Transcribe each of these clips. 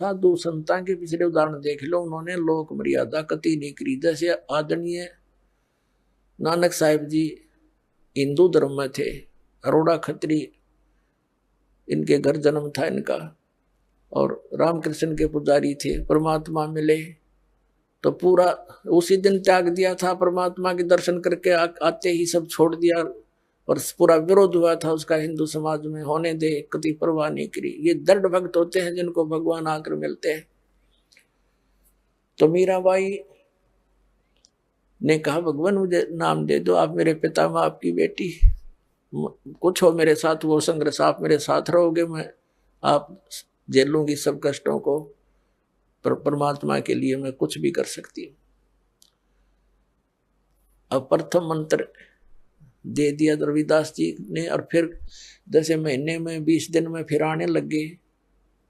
साधु संतां के पिछले उदाहरण देख लो, उन्होंने लोक मर्यादा कति नहीं करी। जैसे आदरणीय नानक साहिब जी हिंदू धर्म में थे, अरोड़ा खत्री इनके घर जन्म था इनका, और रामकृष्ण के पुजारी थे। परमात्मा मिले तो पूरा उसी दिन त्याग दिया था, परमात्मा के दर्शन करके आते ही सब छोड़ दिया, और पूरा विरोध हुआ था उसका हिंदू समाज में। होने दे, कति परवाह नहीं करी। ये दृढ़ भक्त होते हैं जिनको भगवान आकर मिलते हैं। तो मीराबाई ने कहा, भगवान मुझे नाम दे दो, आप मेरे पिता, मैं आपकी बेटी, कुछ हो मेरे साथ वो संघर्ष, आप मेरे साथ रहोगे, मैं आप झेलूंगी सब कष्टों को, पर परमात्मा के लिए मैं कुछ भी कर सकती हूँ। अब प्रथम मंत्र दे दिया रविदास जी ने, और फिर जैसे महीने में 20 दिन में फिर आने लगे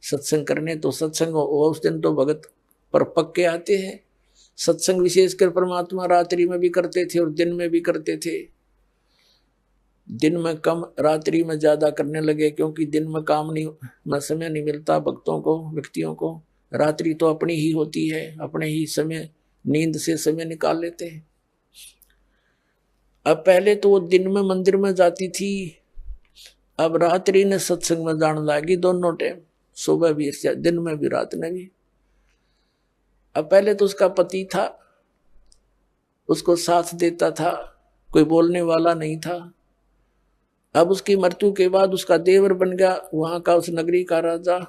सत्संग करने। तो सत्संग उस दिन तो भगत पर पक्के आते हैं। सत्संग विशेषकर परमात्मा रात्रि में भी करते थे और दिन में भी करते थे। दिन में कम, रात्रि में ज्यादा करने लगे, क्योंकि दिन में काम नहीं में समय नहीं मिलता भक्तों को, व्यक्तियों को। रात्रि तो अपनी ही होती है, अपने ही समय नींद से समय निकाल लेते हैं। अब पहले तो वो दिन में मंदिर में जाती थी, अब रात्रि ने सत्संग में जाने लगी, दोनों टाइम, सुबह भी, दिन में भी, रात में भी। अब पहले तो उसका पति था, उसको साथ देता था, कोई बोलने वाला नहीं था। अब उसकी मृत्यु के बाद उसका देवर बन गया वहां का, उस नगरी का राजा।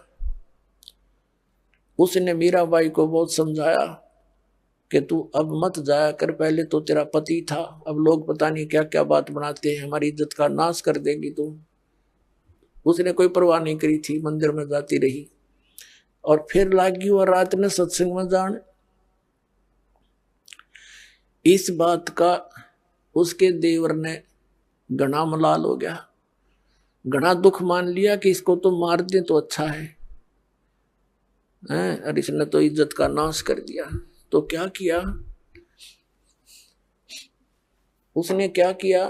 उसने मीराबाई को बहुत समझाया कि तू अब मत जाया कर, पहले तो तेरा पति था, अब लोग पता नहीं क्या क्या बात बनाते हैं, हमारी इज्जत का नाश कर देगी तू। उसने कोई परवाह नहीं करी थी, मंदिर में जाती रही। और फिर लागी वो रात में सत्संग में जान। इस बात का उसके देवर ने घना मलाल हो गया, घना दुख मान लिया कि इसको तो मार दे तो अच्छा है, और इसने तो इज्जत का नाश कर दिया। तो क्या किया उसने, क्या किया,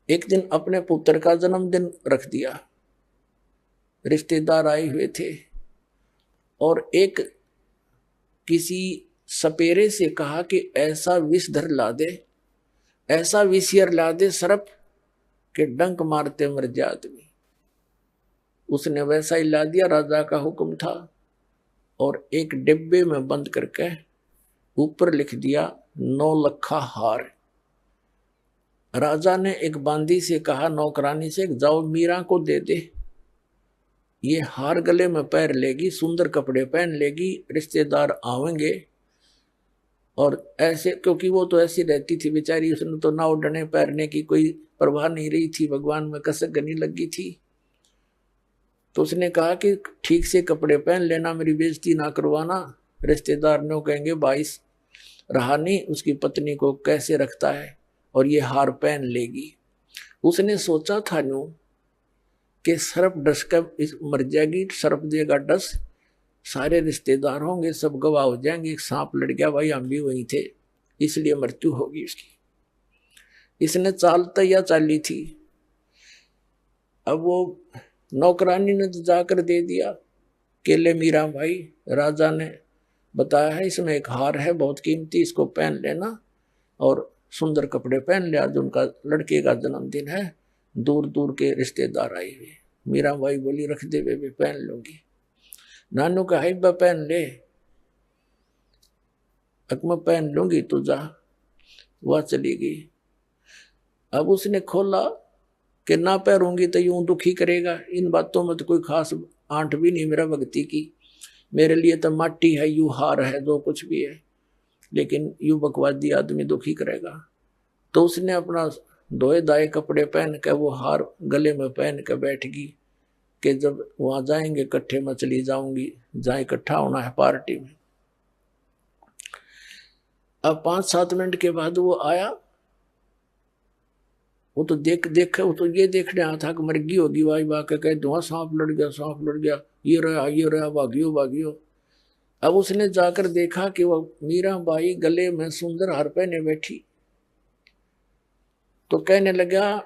एक दिन अपने पुत्र का जन्मदिन रख दिया, रिश्तेदार आए हुए थे, और एक किसी सपेरे से कहा कि ऐसा विषधर ला दे, ऐसा विषयर ला दे सर्प के डंक मारते मर जाए आदमी। उसने वैसा ही ला दिया, राजा का हुक्म था, और एक डिब्बे में बंद करके ऊपर लिख दिया 9 लखा हार। राजा ने एक बांदी से कहा, नौकरानी से, जाओ मीरा को दे दे, ये हार गले में पैर लेगी, सुंदर कपड़े पहन लेगी, रिश्तेदार आवेंगे। और ऐसे, क्योंकि वो तो ऐसी रहती थी बेचारी, उसने तो ना उड़ने पैरने की कोई परवाह नहीं रही थी, भगवान में कसक गनी लगी थी। तो उसने कहा कि ठीक से कपड़े पहन लेना, मेरी बेइज्जती ना करवाना, रिश्तेदार ने कहेंगे भाई रहा नहीं उसकी पत्नी को कैसे रखता है, और ये हार पहन लेगी। उसने सोचा था न्यू कि सर्प डस कर मर जाएगी, सर्प देगा डस, सारे रिश्तेदार होंगे, सब गवाह हो जाएंगे, सांप लड़ गया भाई, हम भी वहीं थे, इसलिए मृत्यु होगी उसकी। इसने चाल तैया चाली थी। अब वो नौकरानी ने जाकर दे दिया केले, मीरा भाई राजा ने बताया है इसमें एक हार है बहुत कीमती, इसको पहन लेना, और सुंदर कपड़े पहन ले, आज उनका लड़के का जन्मदिन है, दूर दूर के रिश्तेदार आए हुए। मीरा भाई बोली, रख दे बेबे, पहन लूंगी। नानू का हाइबा पहन ले, अकमा पहन लूंगी, तो जा। वह चली गई। अब उसने खोला कि ना पैरूंगी तो यूं दुखी करेगा, इन बातों में तो कोई खास आंट भी नहीं मेरा भक्ति की, मेरे लिए तो माटी है, यू हार है, जो कुछ भी है, लेकिन यू बकवादी आदमी दुखी करेगा। तो उसने अपना धोए दाए कपड़े पहन के वो हार गले में पहन के बैठ गई कि जब वहां जाएंगे इकट्ठे में चली जाऊंगी, जहां इकट्ठा होना है पार्टी में। अब 5-7 मिनट के बाद वो आया, वो तो वो तो ये देखने आया था कि मर्गी होगी, वाई वाह के कह दो सांप लड़ गया, सांप लड़ गया, ये रहा, भागियो भागियो। अब उसने जाकर देखा कि वो मीरा बाई गले में सुंदर हार पहने बैठी। तो कहने लगा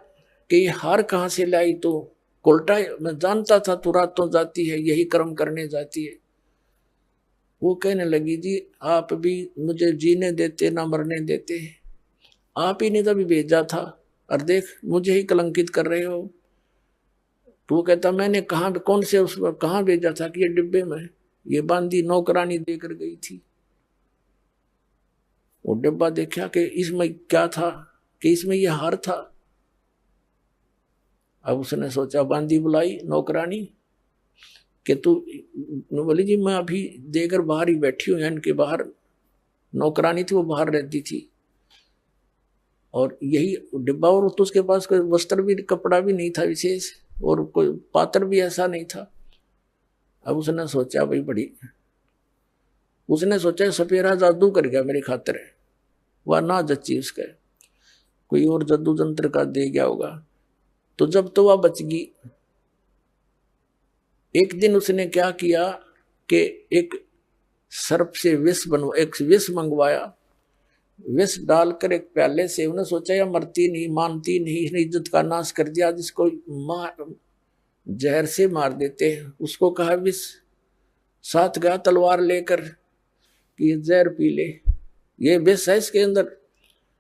कि ये हार कहाँ से लाई, तो उल्टा मैं जानता था तू रातों जाती है, यही कर्म करने जाती है। वो कहने लगी जी आप भी मुझे जीने देते ना मरने देते, आप ही ने तभी भेजा था और देख मुझे ही कलंकित कर रहे हो। तो वो कहता मैंने कहा कौन से उस कहाँ भेजा था कि ये डिब्बे में, ये बांदी नौकरानी देकर गई थी। वो डिब्बा देखा कि इसमें क्या था, कि इसमें ये हार था। अब उसने सोचा, बांदी बुलाई नौकरानी कि तू, बोली जी मैं अभी देकर बाहर ही बैठी हूँ, इनके बाहर नौकरानी थी वो बाहर रहती थी और यही डिब्बा, और तो उसके पास कोई वस्त्र भी कपड़ा भी नहीं था विशेष और कोई पात्र भी ऐसा नहीं था। अब उसने सोचा भाई बड़ी, उसने सोचा सपेरा जादू कर गया मेरी खातिर, वह ना जच्ची उसके, कोई और जादू जंत्र का दे गया होगा। तो जब तो वह बच गई, एक दिन उसने क्या किया कि एक सर्प से एक विष मंगवाया, विष डालकर एक प्याले से, उन्हें सोचा या मरती नहीं मानती नहीं, इसने इज्जत का नाश कर दिया, जिसको मार जहर से मार देते हैं। उसको कहा विष, साथ गया तलवार लेकर कि ये जहर पी ले, ये विष है इसके अंदर,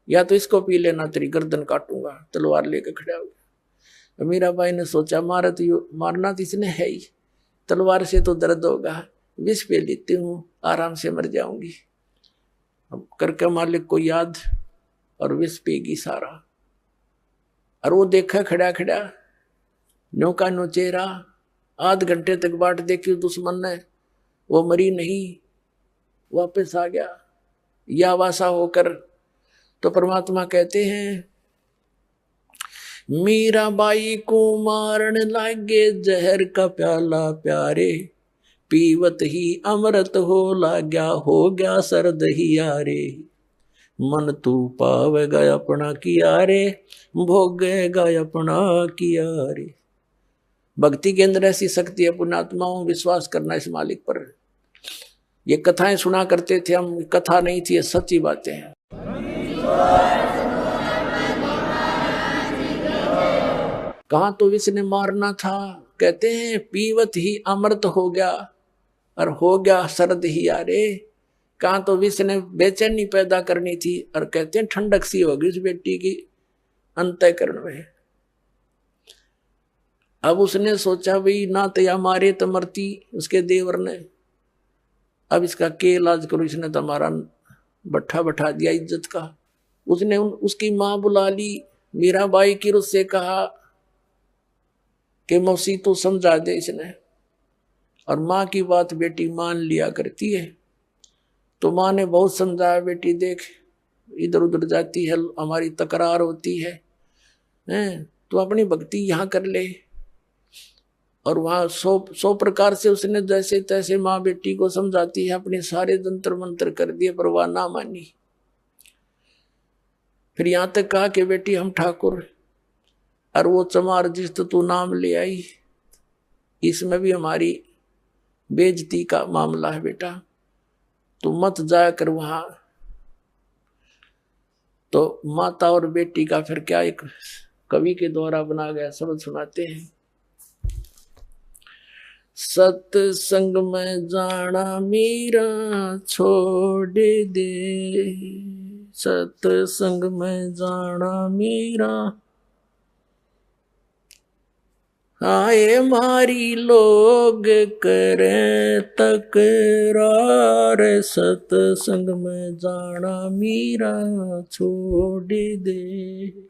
या तो इसको पी लेना तेरी गर्दन काटूंगा। तलवार लेकर खड़ा हो गया। मीराबाई ने सोचा मारना तो इसने है ही, तलवार से तो दर्द होगा, विष पी लेती हूँ आराम से मर जाऊंगी। अब करके मालिक को याद और विष पीगी सारा। और वो देखा खड़ा खड़ा न्यू का नो चेहरा, आध घंटे तक बाट देखी दुश्मन ने, वो मरी नहीं, वापस आ गया या वासा होकर। तो परमात्मा कहते हैं मीराबाई को मारन लागे जहर का प्याला प्यारे, पीवत ही अमृत हो लाग्या हो गया सर्द ही यारे, मन तू पावेगा अपना किया रे, भोगेगा अपना किया रे। भक्ति के अंदर ऐसी शक्ति है पुण्यात्माओं, विश्वास करना इस मालिक पर। ये कथाएं सुना करते थे हम, कथा नहीं थी, ये सच्ची बातें हैं। कहाँ तो विष ने मारना था, कहते हैं पीवत ही अमृत हो गया और हो गया सर्द ही यारे। कहाँ तो विष ने बेचैनी पैदा करनी थी और कहते हैं ठंडक सी होगी उस बेटी की अंतःकरण में। अब उसने सोचा भाई ना तो या मारे तो मरती उसके देवर ने, अब इसका के इलाज करो, इसने तो हमारा बट्ठा बैठा दिया इज्जत का। उसने उसकी माँ बुला ली, मीराबाई की उससे कहा कि मौसी तो समझा दे इसने। और माँ की बात बेटी मान लिया करती है। तो माँ ने बहुत समझाया, बेटी देख इधर उधर जाती है, हमारी तकरार होती है, तो अपनी भक्ति यहाँ कर ले। और वहाँ 100 प्रकार से उसने जैसे तैसे माँ बेटी को समझाती है, अपने सारे जंतर मंत्र कर दिए पर वह ना मानी। फिर यहाँ तक कहा कि बेटी हम ठाकुर, और वो चमार जिस तो तू नाम ले आई, इसमें भी हमारी बेइज्जती का मामला है बेटा, तू मत जाया कर वहां। तो माता और बेटी का फिर क्या एक कवि के द्वारा बना गया शब्द सुनाते हैं। सत्संग में जाना मीरा छोड़ दे, सत्संग में जाना मीरा, आए मारी लोग करें तकरार, सत्संग में जाना मीरा छोड़ दे,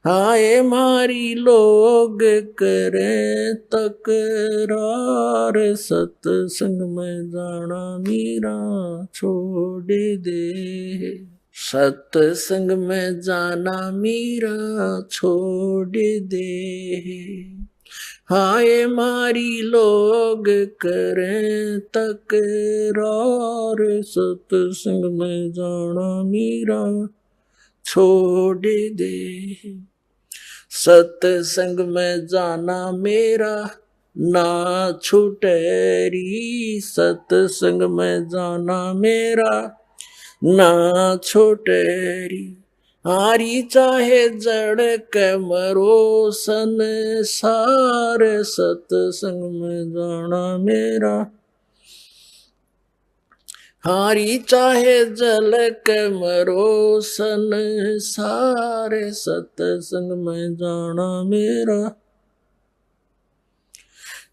आए मारी लोग करें तकरार, सत्संग में जाना मीरा छोड़ दे, सत्संग में जाना मीरा छोड़ दे, हाय मारी लोग करें तकरार, सत्संग में जाना मीरा छोड़ दे, सत्संग में जाना मेरा ना छूटेरी, सत्संग में जाना मेरा ना छोटेरी, हारी चाहे जड़ के मरो संसार, सत्संग में जाना मेरा। हारी चाहे जल के मरो संसार, सत्संग में जाना मेरा।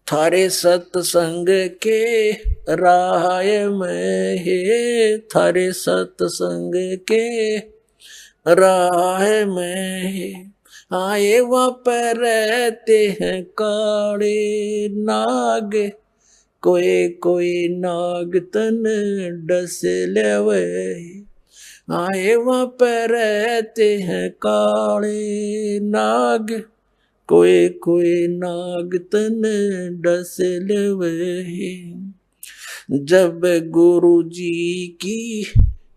थारे सत्संग के राह में है, थारे सत्संग के राह में है। आए वहाँ पर रहते हैं काले नाग, कोई कोई नाग तन डस लेवे। आए वहाँ पर रहते हैं काले नाग, कोई कोई नाग तन डस लेवे। जब गुरु जी की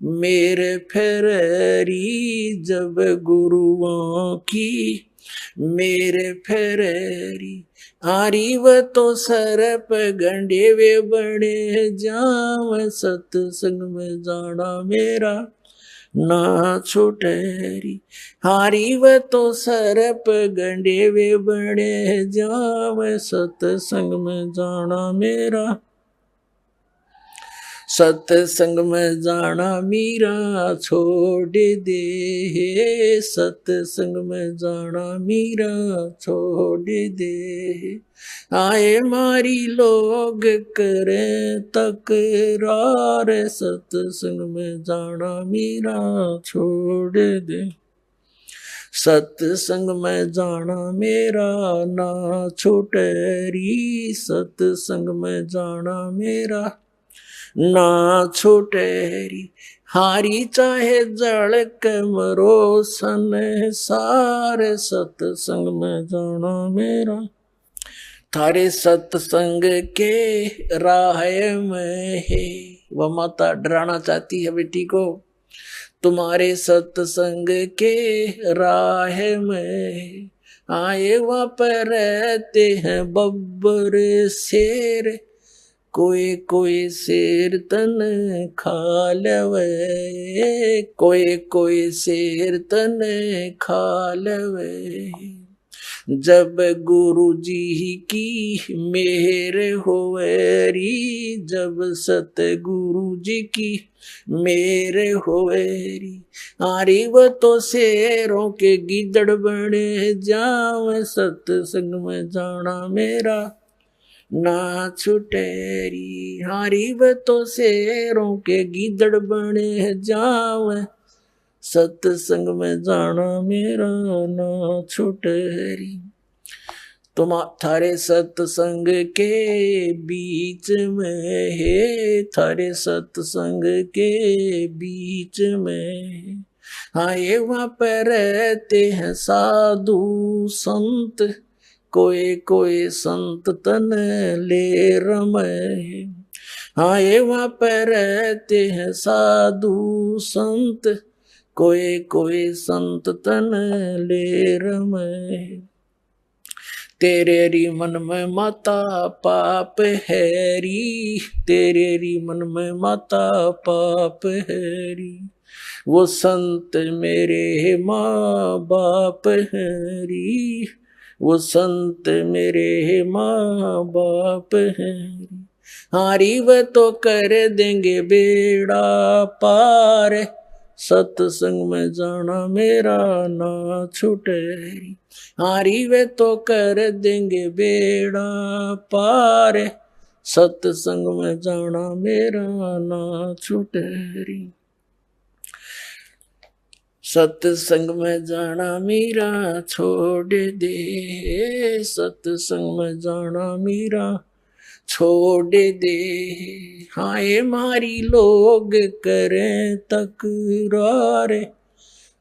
मेरे फेरी, जब गुरुओं की मेरे फेरी। हारी व तो सर पे गंडे वे बड़े जाम, सत्संग में जाना मेरा ना छुटेरी। हारी व तो सर पे गंडे वे बड़े जाम, सत्संग में जाना मेरा। सत्संग में जाना मीरा छोड़ दे, सत्संग में जाना मीरा छोड़ दे। आए मारी लोग करे तकरार, सत्संग में जाना मीरा छोड़ दे। सत्संग में जाना मेरा ना छुटेरी, सत्संग में जाना मेरा ना छुटेरी। हारी चाहे जड़ के मरो संसार, सत्संग में जाना मेरा। थारे सत्संग के राह में है। वह माता डराना चाहती है बेटी को, तुम्हारे सत्संग के राह में आए वहाँ पर रहते हैं बब्बर शेर, कोई कोई शेर तन खा लवे, कोई कोई शेर तन खा लवे। जब गुरु जी की मेहर होवेरी, जब सतगुरु जी की मेहर होवेरी। आरी वो तो शेरों के गिदड़ बने जाव, सत्संग में जाना मेरा ना छुटेरी। हारी व तो शेरों के गिदड़ बने जाव, सत्संग में जाना मेरा ना छुटेरी। तुम थारे सत्संग के बीच में है, थारे सत्संग के बीच में। हाँ ये वहाँ पर रहते हैं साधु संत, कोई कोई संत तन ले रमे। हाँ ये वहाँ पर रहते हैं साधु संत, कोई कोई संत तन ले रमे। तेरे री मन में माता पाप हैरी, तेरे री मन में माता पाप हैरी। वो संत मेरे माँ बाप हैरी, वो संत मेरे माँ बाप हैरी। हारी व तो कर देंगे बेड़ा पार, सत्संग में जाना मेरा ना छुटेरी। हारी वे तो कर देंगे बेड़ा पार, सत्संग में जाना मेरा ना छुटेरी। सत्संग में जाना मेरा छोड़ दे, सत्संग में जाना मेरा छोड़ दे। हाय मारी लोग करें तकरार,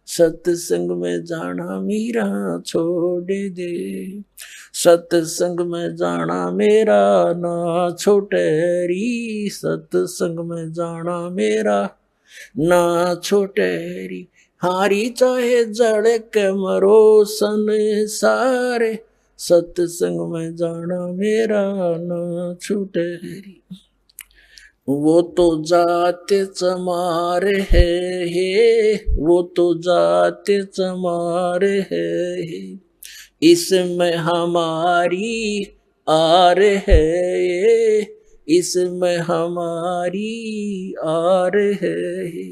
सत्संग में जाना मेरा छोड़ दे। सत्संग में जाना मेरा ना छोटेरी, सत्संग में जाना मेरा ना छोटेरी। हारी चाहे जड़ के मरो संसार, सत्संग में जाना मेरा ना छूटेरी। वो तो जाते चमार है, वो तो जाते चमार है, इसमें हमारी आर है, इसमें हमारी आर है।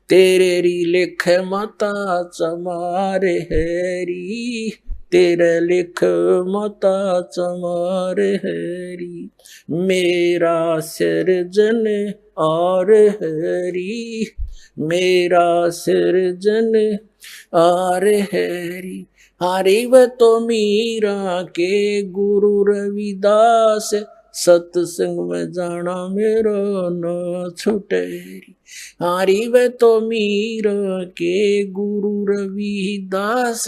तेरे री लिख मता चमार हैरी, तेरे लिख मता चमार हैरी, मेरा सृजन और हैरी, मेरा सृजन और हैरी। हरि व तो मीरा के गुरु रविदास, सत्संग में जाना मेरा न छुटेरी। हरि व तो मीरा के गुरु रविदास,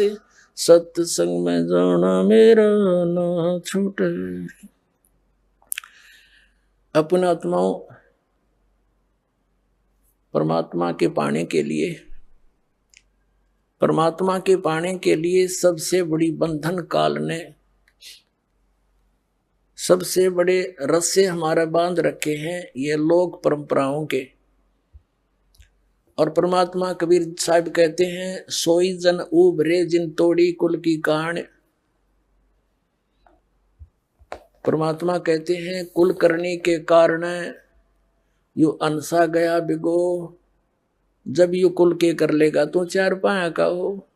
सत्संग में जाना मेरा न छुटेरी। अपने आत्माओं परमात्मा के पाने के लिए, परमात्मा के पाने के लिए सबसे बड़ी बंधन काल ने, सबसे बड़े रस्से हमारा बांध रखे हैं ये लोक परंपराओं के। और परमात्मा कबीर साहब कहते हैं, सोई जन उभरे जिन तोड़ी कुल की कान। परमात्मा कहते हैं कुल करने के कारण यू अनसा गया बिगो, जब यू कुल के कर लेगा तो चार पाया का हो।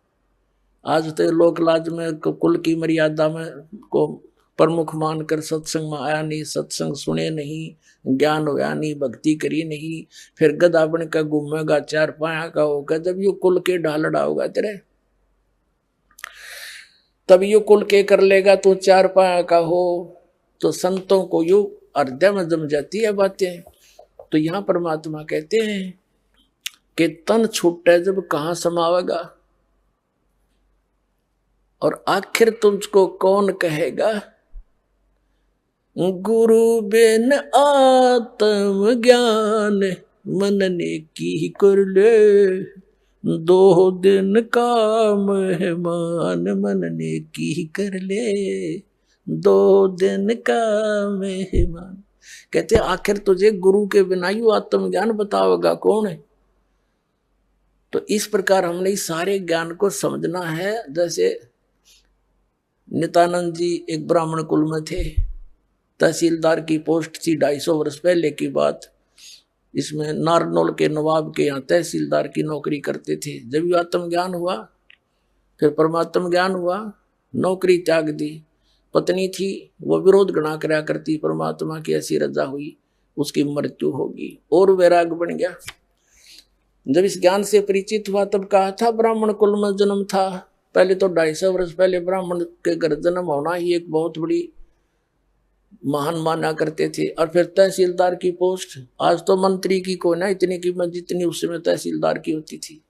आज तो लोक लाज में कुल की मर्यादा में को प्रमुख मानकर सत्संग में आया नहीं, सत्संग सुने नहीं, ज्ञान होया नहीं, भक्ति करी नहीं, फिर गधा बन का घूमेगा, चार पाया का होगा। जब यू कुल के ढालड़ा होगा तेरे, तब यू कुल के कर लेगा तो चार पाया का हो। तो संतों को यू हृदय में जम जाती है बातें। तो यहाँ परमात्मा कहते हैं कि तन छूटे जब कहाँ समावेगा, और आखिर तुझको कौन कहेगा। गुरु बिन आत्म ज्ञान मनने की कर ले, दो दिन का मेहमान मनने की कर ले, दो दिन का मेहमान। कहते आखिर तुझे गुरु के बिना यू आत्म ज्ञान बताओगा कौन है। तो इस प्रकार हमने इस सारे ज्ञान को समझना है। जैसे नित्यानंद जी एक ब्राह्मण कुल में थे, तहसीलदार की पोस्ट थी, 250 वर्ष पहले की बात। इसमें नारनौल के नवाब के यहाँ तहसीलदार की नौकरी करते थे। जब ये आत्म ज्ञान हुआ, फिर परमात्म ज्ञान हुआ, नौकरी त्याग दी। पत्नी थी, वो विरोध गणा करा करती, परमात्मा की ऐसी रजा हुई, उसकी मृत्यु होगी और वैराग बन गया। जब इस ज्ञान से परिचित हुआ तब कहा था ब्राह्मण कुल में जन्म था। पहले तो 250 वर्ष पहले ब्राह्मण के घर जन्म होना ही एक बहुत बड़ी महान माना करते थे। और फिर तहसीलदार की पोस्ट, आज तो मंत्री की कोई ना इतनी कीमत जितनी उस समय तहसीलदार की होती थी।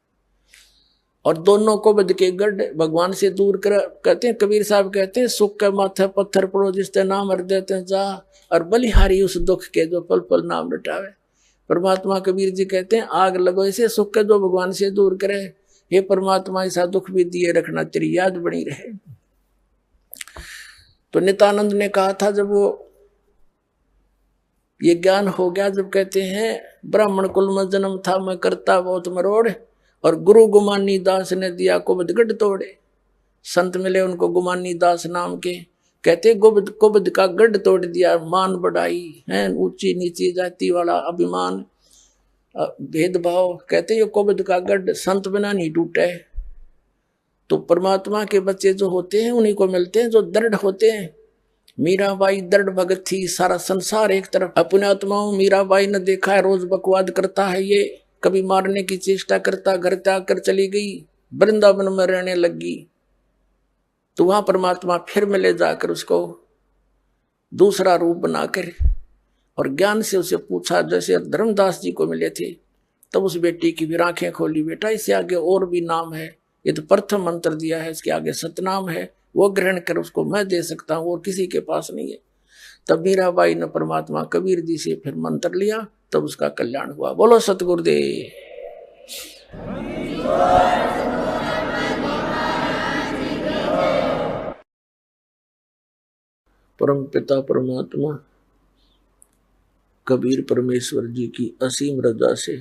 और दोनों को बद के गढ़ भगवान से दूर कर, कहते हैं कबीर साहब कहते हैं, सुख के माथे पत्थर पड़ो जिसते नाम हर देते जा, और बलिहारी उस दुख के जो पल पल नाम रटावे। परमात्मा कबीर जी कहते हैं आग लगो इसे सुख के जो भगवान से दूर करे। हे परमात्मा ऐसा दुख भी दिए रखना, तेरी याद बनी रहे। तो नित्यानंद ने कहा था जब वो ये ज्ञान हो गया, जब कहते हैं ब्राह्मण कुल में जन्म था मैं करता बहुत मरोड़, और गुरु गुमानी दास ने दिया कुबद गढ़ तोड़े। संत मिले उनको गुमानी दास नाम के, कहते कुबद का गढ़ तोड़ दिया। मान बढ़ाई है, ऊंची नीची जाति वाला अभिमान भेदभाव, कहते ये कुबद का गढ़ संत बिना नहीं टूटे। तो परमात्मा के बच्चे जो होते हैं उन्हीं को मिलते हैं जो दृढ़ होते हैं। मीराबाई दृढ़ भगत थी, सारा संसार एक तरफ अपने आत्माओं। मीराबाई ने देखा है रोज बकवाद करता है ये, कभी मारने की चेष्टा करता, घर त्याग कर चली गई, वृंदावन में रहने लगी। तो वहां परमात्मा फिर मिले जाकर उसको दूसरा रूप बनाकर, और ज्ञान से उसे पूछा, जैसे धर्मदास जी को मिले थे। तब उस बेटी की भी आंखें खोली, बेटा इससे आगे और भी नाम है, ये तो प्रथम मंत्र दिया है, इसके आगे सतनाम है, वो ग्रहण कर, उसको मैं दे सकता हूँ और किसी के पास नहीं है। तब मीराबाई ने परमात्मा कबीर जी से फिर मंत्र लिया, तब उसका कल्याण हुआ। बोलो सतगुरुदेव। परम पिता परमात्मा कबीर परमेश्वर जी की असीम रजा से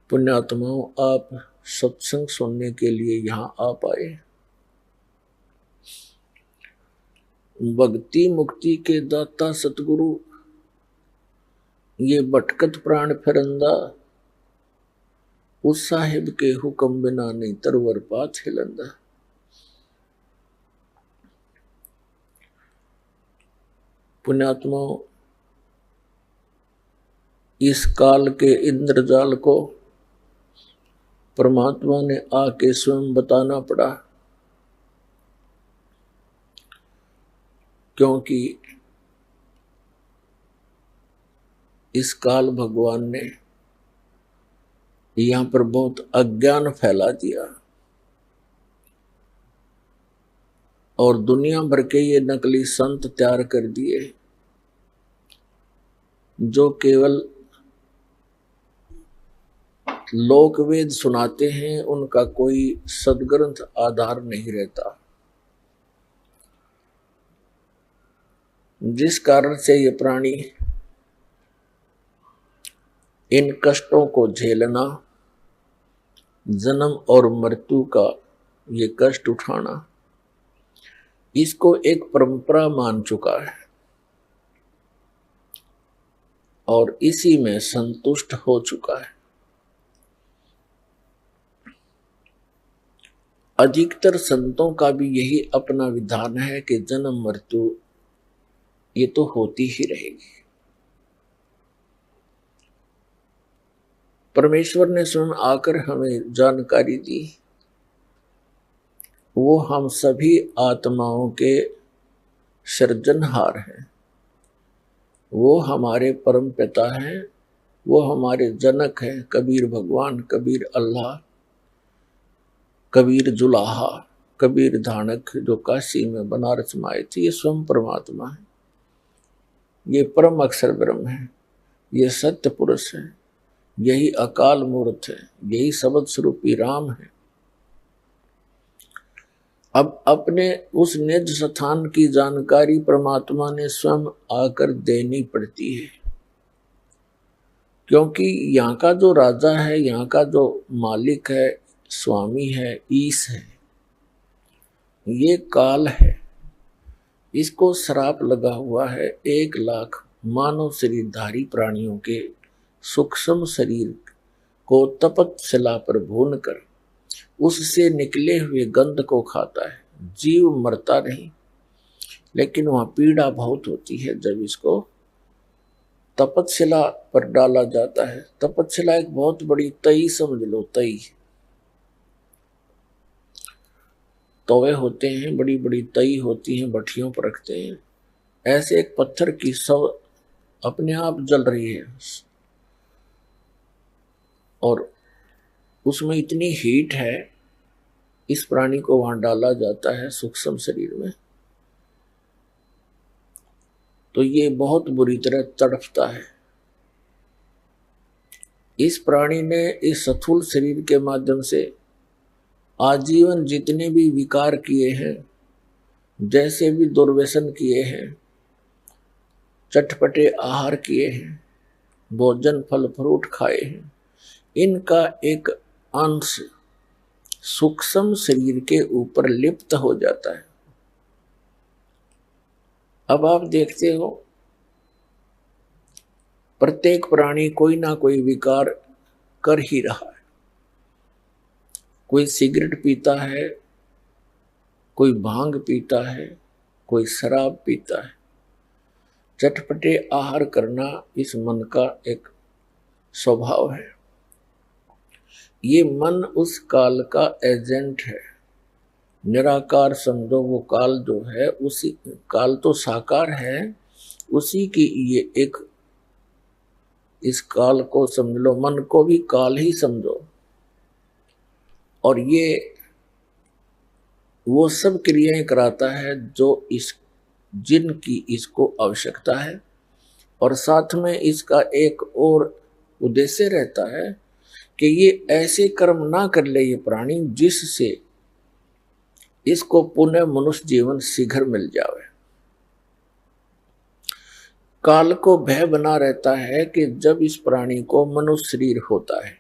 पुण्यात्माओं आप सत्संग सुनने के लिए यहाँ आ पाए। भक्ति मुक्ति के दाता सतगुरु ये भटकत प्राण फिरंदा, उस साहिब के हुक्म बिना नहीं तरवर पाथ हिलंदा। पुण्यात्माओं इस काल के इंद्रजाल को परमात्मा ने आके स्वयं बताना पड़ा, क्योंकि इस काल भगवान ने यहां पर बहुत अज्ञान फैला दिया और दुनिया भर के ये नकली संत तैयार कर दिए जो केवल लोक वेद सुनाते हैं, उनका कोई सदग्रंथ आधार नहीं रहता, जिस कारण से ये प्राणी इन कष्टों को झेलना, जन्म और मृत्यु का ये कष्ट उठाना, इसको एक परंपरा मान चुका है और इसी में संतुष्ट हो चुका है। अधिकतर संतों का भी यही अपना विधान है कि जन्म मृत्यु ये तो होती ही रहेगी। परमेश्वर ने स्वयं आकर हमें जानकारी दी, वो हम सभी आत्माओं के सृजनहार हैं, वो हमारे परम पिता हैं, वो हमारे जनक हैं। कबीर भगवान, कबीर अल्लाह, कबीर जुलाहा, कबीर धानक जो काशी में बनारस में आए थे, ये स्वयं परमात्मा है, ये परम अक्षर ब्रह्म है, ये सत्य पुरुष है, यही अकाल मूर्त है, यही शब्द स्वरूपी राम है। अब अपने उस निज स्थान की जानकारी परमात्मा ने स्वयं आकर देनी पड़ती है, क्योंकि यहाँ का जो राजा है, यहाँ का जो मालिक है, स्वामी है, ईश है, ये काल है। इसको श्राप लगा हुआ है 1 लाख मानव शरीरधारी प्राणियों के सूक्ष्म शरीर को तपत शिला पर भून कर उससे निकले हुए गंध को खाता है। जीव मरता नहीं, लेकिन वहां पीड़ा बहुत होती है जब इसको तपतशिला पर डाला जाता है। तपतशिला एक बहुत बड़ी तई समझ लो, तई तवे होते हैं, बड़ी बड़ी तई होती हैं, भट्टियों पर रखते हैं। ऐसे एक पत्थर की सब अपने आप जल रही है और उसमें इतनी हीट है, इस प्राणी को वहां डाला जाता है सूक्ष्म शरीर में, तो ये बहुत बुरी तरह तड़पता है। इस प्राणी ने इस स्थूल शरीर के माध्यम से आजीवन जितने भी विकार किए हैं, जैसे भी दुर्व्यसन किए हैं, चटपटे आहार किए हैं, भोजन फल फ्रूट खाए हैं, इनका एक अंश सूक्ष्म शरीर के ऊपर लिप्त हो जाता है। अब आप देखते हो प्रत्येक प्राणी कोई ना कोई विकार कर ही रहा है। कोई सिगरेट पीता है, कोई भांग पीता है, कोई शराब पीता है। चटपटे आहार करना इस मन का एक स्वभाव है। ये मन उस काल का एजेंट है। निराकार समझो, वो काल जो है, उसी काल तो साकार है, उसी की ये एक, इस काल को समझ लो, मन को भी काल ही समझो। और ये वो सब क्रियाएं कराता है जो इस जिनकी इसको आवश्यकता है, और साथ में इसका एक और उद्देश्य रहता है कि ये ऐसे कर्म ना कर ले ये प्राणी जिससे इसको पुनः मनुष्य जीवन शीघ्र मिल जावे। काल को भय बना रहता है कि जब इस प्राणी को मनुष्य शरीर होता है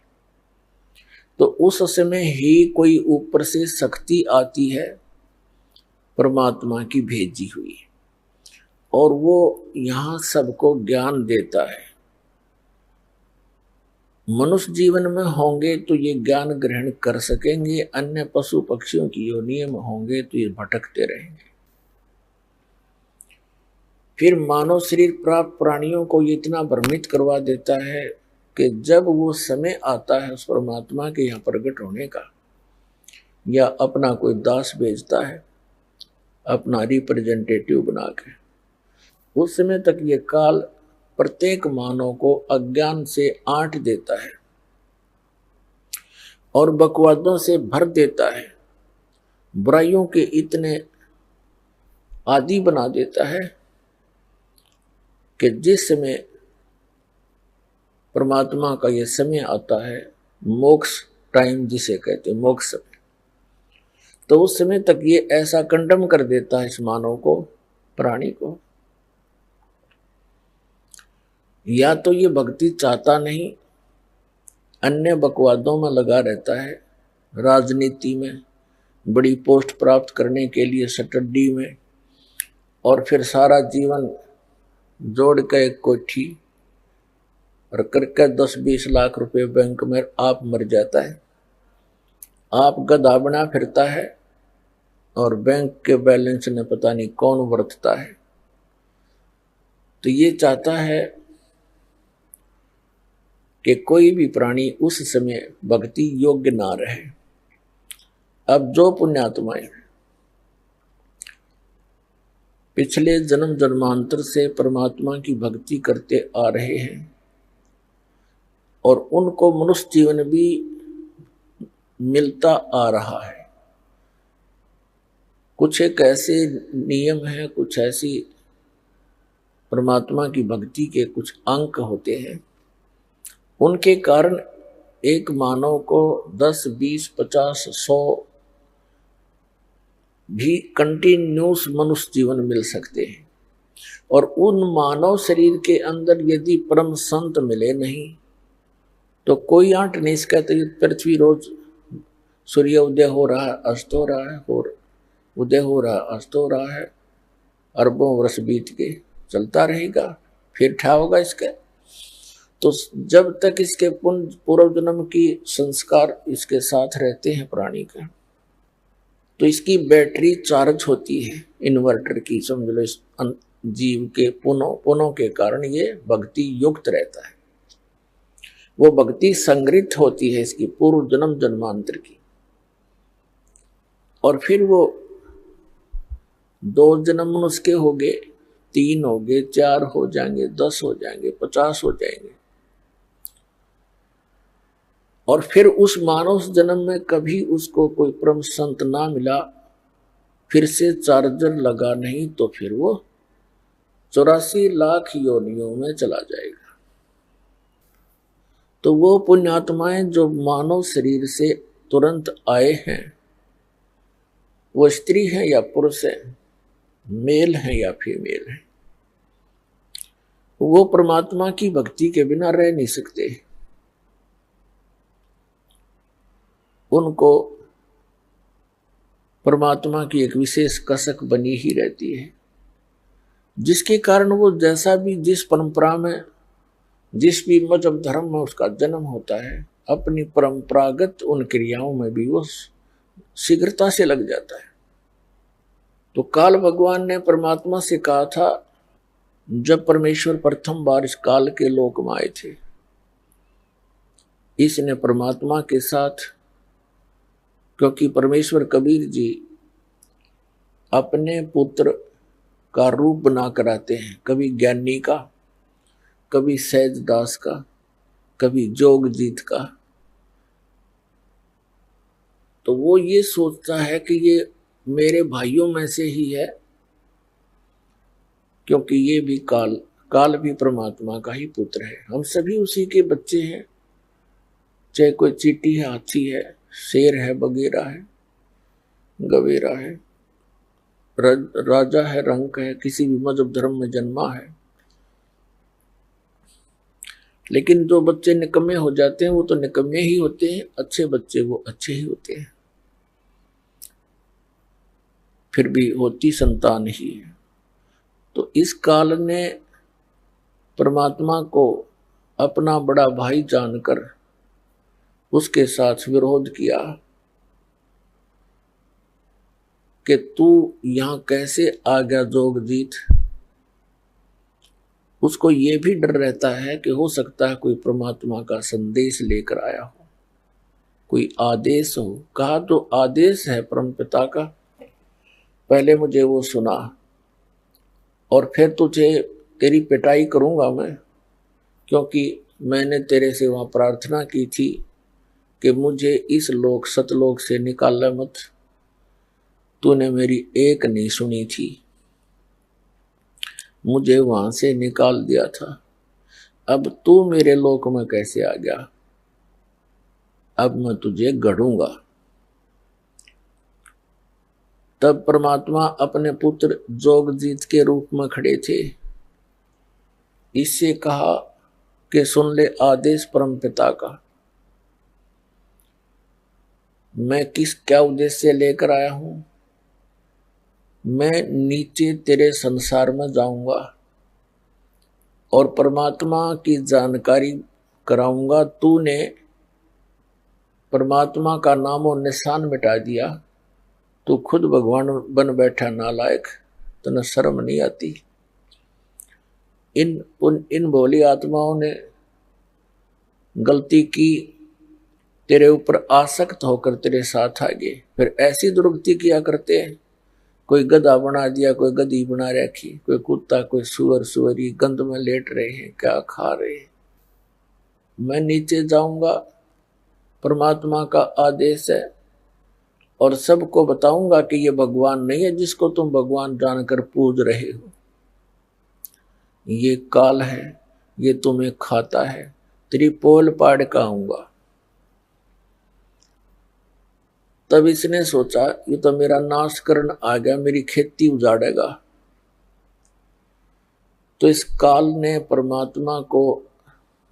तो उस समय ही कोई ऊपर से शक्ति आती है परमात्मा की भेजी हुई, और वो यहाँ सबको ज्ञान देता है। मनुष्य जीवन में होंगे तो ये ज्ञान ग्रहण कर सकेंगे, अन्य पशु पक्षियों की योनि में होंगे तो ये भटकते रहेंगे। फिर मानव शरीर प्राप्त प्राणियों को ये इतना भ्रमित करवा देता है कि जब वो समय आता है उस परमात्मा के यहाँ प्रकट होने का, या अपना कोई दास भेजता है अपना रिप्रेजेंटेटिव बना के, उस समय तक ये काल प्रत्येक मानव को अज्ञान से आंट देता है और बकवादों से भर देता है, बुराइयों के इतने आदी बना देता है कि जिस समय परमात्मा का ये समय आता है, मोक्ष टाइम जिसे कहते हैं, मोक्ष समय, तो उस समय तक ये ऐसा कंडम कर देता है इस मानव को, प्राणी को। या तो ये भक्ति चाहता नहीं, अन्य बकवादों में लगा रहता है, राजनीति में, बड़ी पोस्ट प्राप्त करने के लिए स्टडी में, और फिर सारा जीवन जोड़ के एक कोठी और करके 10-20 लाख रुपए बैंक में आप मर जाता है। आप गधा बना फिरता है और बैंक के बैलेंस ने पता नहीं कौन वर्तता है। तो ये चाहता है कि कोई भी प्राणी उस समय भक्ति योग्य ना रहे। अब जो पुण्यात्माएं पिछले जन्म जन्मांतर से परमात्मा की भक्ति करते आ रहे हैं और उनको मनुष्य जीवन भी मिलता आ रहा है, कुछ एक ऐसे नियम हैं, कुछ ऐसी परमात्मा की भक्ति के कुछ अंक होते हैं, उनके कारण एक मानव को 10, 20, 50, 100 भी कंटिन्यूस मनुष्य जीवन मिल सकते हैं। और उन मानव शरीर के अंदर यदि परम संत मिले नहीं तो कोई आंट नहीं सकता। पृथ्वी रोज सूर्य उदय हो रहा है, अस्त हो रहा है, और उदय हो रहा है, अस्त हो रहा है, अरबों वर्ष बीत के चलता रहेगा, फिर ठा होगा इसका। तो जब तक इसके पूर्व जन्म की संस्कार इसके साथ रहते हैं प्राणी का, तो इसकी बैटरी चार्ज होती है इन्वर्टर की, समझ लो। इस जीव के पुनों के कारण ये भक्ति युक्त रहता है, वो भक्ति संग्रहित होती है इसकी पूर्व जन्म जन्मांतर की। और फिर वो 2 जन्म उसके हो गए, 3 हो गए, 4 हो जाएंगे, 10 हो जाएंगे, 50 हो जाएंगे। और फिर उस मानव जन्म में कभी उसको कोई परम संत ना मिला, फिर से चार्जर लगा नहीं, तो फिर वो 84 लाख योनियों में चला जाएगा। तो वो पुण्यात्माएं जो मानव शरीर से तुरंत आए हैं, वो स्त्री है या पुरुष है, मेल है या फीमेल है, वो परमात्मा की भक्ति के बिना रह नहीं सकते। उनको परमात्मा की एक विशेष कसक बनी ही रहती है, जिसके कारण वो जैसा भी जिस परंपरा में, जिस भी मजहब धर्म में उसका जन्म होता है, अपनी परंपरागत उन क्रियाओं में भी वो शीघ्रता से लग जाता है। तो काल भगवान ने परमात्मा से कहा था, जब परमेश्वर प्रथम बार इस काल के लोक में आए थे, इसने परमात्मा के साथ, क्योंकि परमेश्वर कबीर जी अपने पुत्र का रूप बना कर आते हैं, कभी ज्ञानी का, कभी सहज दास का, कभी जोगजीत का। तो वो ये सोचता है कि ये मेरे भाइयों में से ही है, क्योंकि ये भी काल भी परमात्मा का ही पुत्र है। हम सभी उसी के बच्चे हैं, चाहे कोई चींटी है, हाथी है, शेर है, बगेरा है, गवेरा है, राजा है, रंक है, किसी भी मजहब धर्म में जन्मा है, लेकिन जो बच्चे निकम्मे हो जाते हैं वो तो निकम्मे ही होते हैं, अच्छे बच्चे वो अच्छे ही होते हैं, फिर भी होती संतान ही है। तो इस काल ने परमात्मा को अपना बड़ा भाई जानकर उसके साथ विरोध किया कि तू यहां कैसे आ गया जोगजीत। उसको ये भी डर रहता है कि हो सकता है कोई परमात्मा का संदेश लेकर आया हो, कोई आदेश हो। कहा तो आदेश है परमपिता का, पहले मुझे वो सुना और फिर तुझे तेरी पिटाई करूंगा मैं, क्योंकि मैंने तेरे से वहां प्रार्थना की थी कि मुझे इस लोक सतलोक से निकाला मत। तूने मेरी एक नहीं सुनी थी, मुझे वहां से निकाल दिया था। अब तू मेरे लोक में कैसे आ गया? अब मैं तुझे गढ़ूंगा। तब परमात्मा अपने पुत्र जोगजीत के रूप में खड़े थे। इससे कहा कि सुन ले आदेश परम पिता का, मैं किस क्या उद्देश्य लेकर आया हूं। मैं नीचे तेरे संसार में जाऊंगा और परमात्मा की जानकारी कराऊंगा। तूने परमात्मा का नाम और निशान मिटा दिया, तू खुद भगवान बन बैठा नालायक, तने शर्म नहीं आती। इन भोली आत्माओं ने गलती की, तेरे ऊपर आसक्त होकर तेरे साथ आ गए, फिर ऐसी दुर्गति किया करते हैं। कोई गधा बना दिया, कोई गधी बना रखी, कोई कुत्ता, कोई सुअर सुअरी गंद में लेट रहे हैं, क्या खा रहे हैं। मैं नीचे जाऊंगा, परमात्मा का आदेश है, और सबको बताऊंगा कि ये भगवान नहीं है जिसको तुम भगवान जानकर पूज रहे हो। ये काल है, ये तुम्हें खाता है, तेरी पोल पाड़ का आऊंगा। तब इसने सोचा ये तो मेरा नाश करने आ गया, मेरी खेती उजाड़ेगा। तो इस काल ने परमात्मा को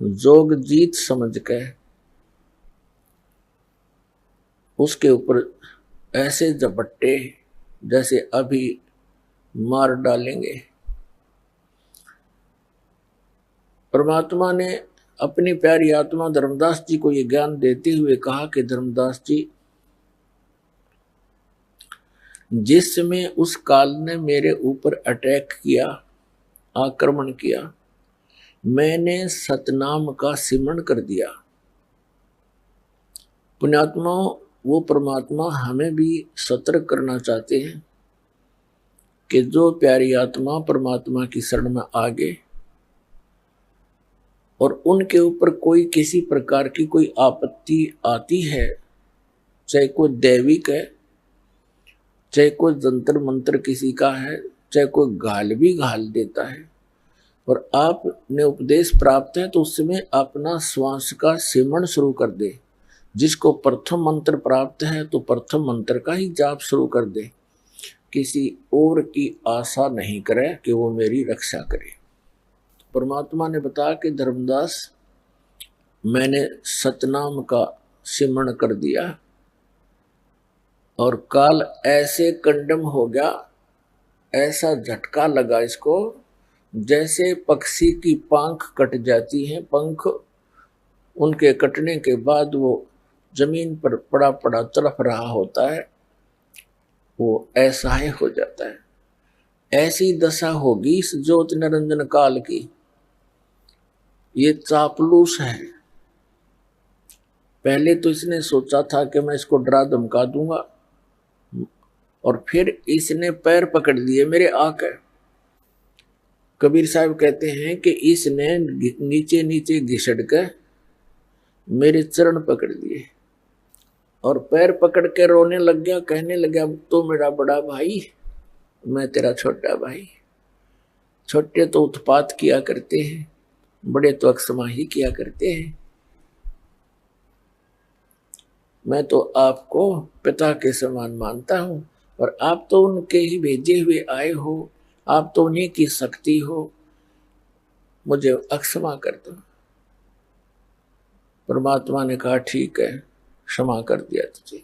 जोगजीत समझ के उसके ऊपर ऐसे झपट्टे जैसे अभी मार डालेंगे। परमात्मा ने अपनी प्यारी आत्मा धर्मदास जी को यह ज्ञान देते हुए कहा कि धर्मदास जी, जिस समय उस काल ने मेरे ऊपर अटैक किया, आक्रमण किया, मैंने सतनाम का सिमरण कर दिया। पुण्यात्मा, वो परमात्मा हमें भी सतर्क करना चाहते हैं कि जो प्यारी आत्मा परमात्मा की शरण में आ गए और उनके ऊपर कोई किसी प्रकार की कोई आपत्ति आती है, चाहे कोई दैविक है, चाहे कोई जंतर मंत्र किसी का है, चाहे कोई गाल भी गाल देता है, और आपने उपदेश प्राप्त है तो उस समय अपना श्वास का सिमरण शुरू कर दे। जिसको प्रथम मंत्र प्राप्त है तो प्रथम मंत्र का ही जाप शुरू कर दे, किसी और की आशा नहीं करे कि वो मेरी रक्षा करे। परमात्मा ने बताया कि धर्मदास, मैंने सतनाम का सिमरण कर दिया और काल ऐसे कंडम हो गया, ऐसा झटका लगा इसको जैसे पक्षी की पंख कट जाती है। पंख उनके कटने के बाद वो जमीन पर पड़ा पड़ा तड़प रहा होता है, वो ऐसा ही हो जाता है। ऐसी दशा होगी इस ज्योति निरंजन काल की। ये चापलूस है। पहले तो इसने सोचा था कि मैं इसको डरा धमका दूंगा, और फिर इसने पैर पकड़ लिए मेरे आकर। कबीर साहब कहते हैं कि इसने नीचे नीचे घिसट कर मेरे चरण पकड़ लिए और पैर पकड़ के रोने लग गया, कहने लगा तो मेरा बड़ा भाई, मैं तेरा छोटा भाई। छोटे तो उत्पात किया करते हैं, बड़े तो अक्षमाही किया करते हैं। मैं तो आपको पिता के समान मानता हूं, और आप तो उनके ही भेजे हुए आए हो, आप तो उन्हीं की शक्ति हो, मुझे अक्षमा कर दो। परमात्मा ने कहा ठीक है, क्षमा कर दिया तुझे।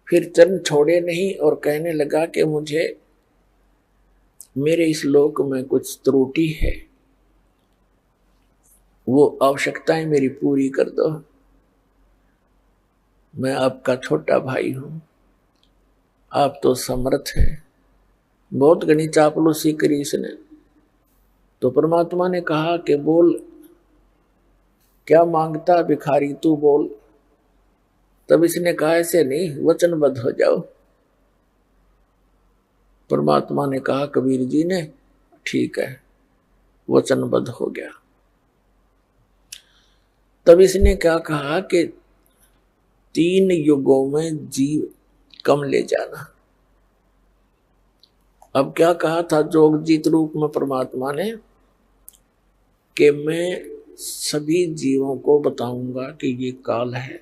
फिर चरण छोड़े नहीं और कहने लगा कि मुझे मेरे इस लोक में कुछ त्रुटि है, वो आवश्यकताएं मेरी पूरी कर दो। मैं आपका छोटा भाई हूं, आप तो समर्थ हैं। बहुत घनी चापलूसी करी इसने। तो परमात्मा ने कहा कि बोल, क्या मांगता भिखारी, तू बोल। तब इसने कहा ऐसे नहीं, वचनबद्ध हो जाओ। परमात्मा ने कहा कबीर जी ने, ठीक है, वचनबद्ध हो गया। तब इसने क्या कहा कि 3 युगों में जीव कम ले जाना। अब क्या कहा था जोगजीत रूप में परमात्मा ने कि मैं सभी जीवों को बताऊंगा कि ये काल है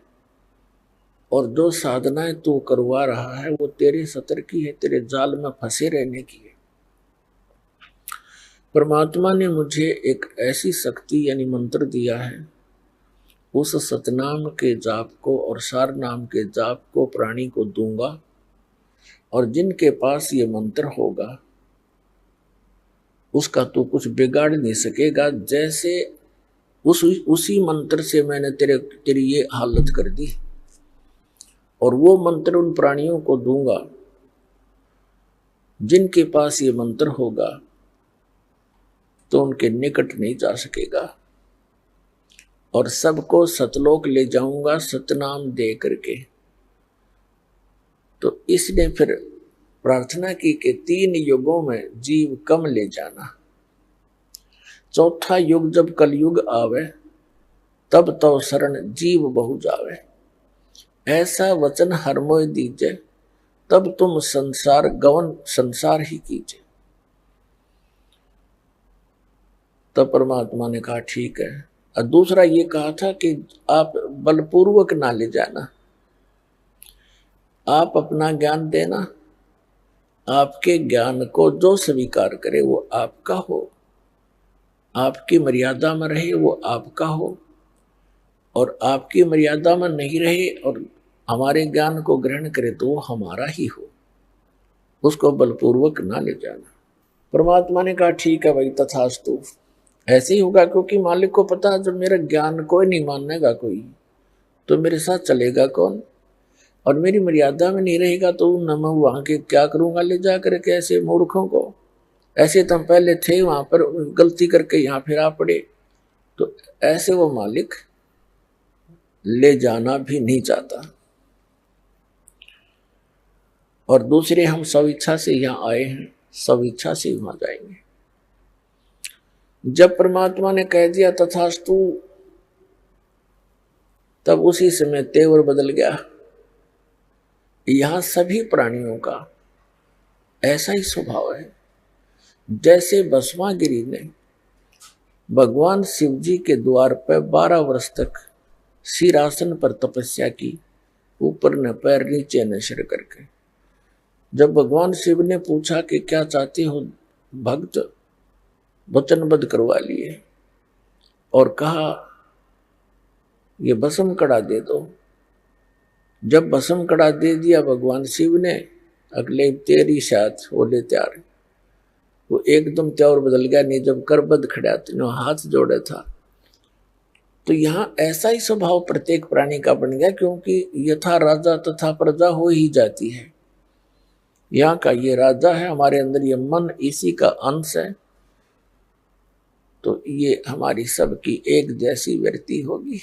और जो साधनाएं तू करवा रहा है वो तेरे सतर की है, तेरे जाल में फंसे रहने की है। परमात्मा ने मुझे एक ऐसी शक्ति यानी मंत्र दिया है, उस सतनाम के जाप को और सार नाम के जाप को प्राणी को दूंगा, और जिनके पास ये मंत्र होगा उसका तू कुछ बिगाड़ नहीं सकेगा। जैसे उसी मंत्र से मैंने तेरी ये हालत कर दी, और वो मंत्र उन प्राणियों को दूंगा जिनके पास ये मंत्र होगा, तो उनके निकट नहीं जा सकेगा, और सबको सतलोक ले जाऊंगा सतनाम दे करके। तो इसने फिर प्रार्थना की कि 3 युगों में जीव कम ले जाना, चौथा युग जब कलयुग आवे, तब तो शरण जीव बहु जावे। ऐसा वचन हर मोय दीजे, तब तुम संसार गवन संसार ही कीजिए। तब परमात्मा ने कहा ठीक है। और दूसरा ये कहा था कि आप बलपूर्वक ना ले जाना, आप अपना ज्ञान देना, आपके ज्ञान को जो स्वीकार करे वो आपका हो, आपकी मर्यादा में रहे वो आपका हो, और आपकी मर्यादा में नहीं रहे और हमारे ज्ञान को ग्रहण करे तो वो हमारा ही हो, उसको बलपूर्वक ना ले जाना। परमात्मा ने कहा ठीक है भाई, तथास्तु, ऐसे ही होगा। क्योंकि मालिक को पता है जब मेरा ज्ञान कोई नहीं मानेगा कोई, तो मेरे साथ चलेगा कौन, और मेरी मर्यादा में नहीं रहेगा तो न मैं वहां के क्या करूंगा ले जा करके ऐसे मूर्खों को। ऐसे तो हम पहले थे वहां पर, गलती करके यहाँ फिर आ पड़े, तो ऐसे वो मालिक ले जाना भी नहीं चाहता। और दूसरे हम सब इच्छा से यहाँ आए हैं, सब इच्छा से वहां जाएंगे। जब परमात्मा ने कह दिया तथास्तु, तब उसी समय तेवर बदल गया। यहां सभी प्राणियों का ऐसा ही स्वभाव है। जैसे भस्मागिरी ने भगवान शिव जी के द्वार पर 12 वर्ष तक सिरासन पर तपस्या की, ऊपर न पैर नीचे न सिर करके। जब भगवान शिव ने पूछा कि क्या चाहते हो भक्त, वचनबद्ध करवा लिए और कहा ये भस्म कड़ा दे दो। जब भस्म कड़ा दे दिया भगवान शिव ने, अगले तेरी साथ बोले तैयार, वो एकदम त्योर बदल गया। नहीं जब करबद्ध खड़ा था, हाथ जोड़े था। तो यहाँ ऐसा ही स्वभाव प्रत्येक प्राणी का बन गया, क्योंकि यथा राजा तथा प्रजा हो ही जाती है। यहाँ का ये राजा है, हमारे अंदर ये मन इसी का अंश है, तो ये हमारी सबकी एक जैसी वृत्ति होगी।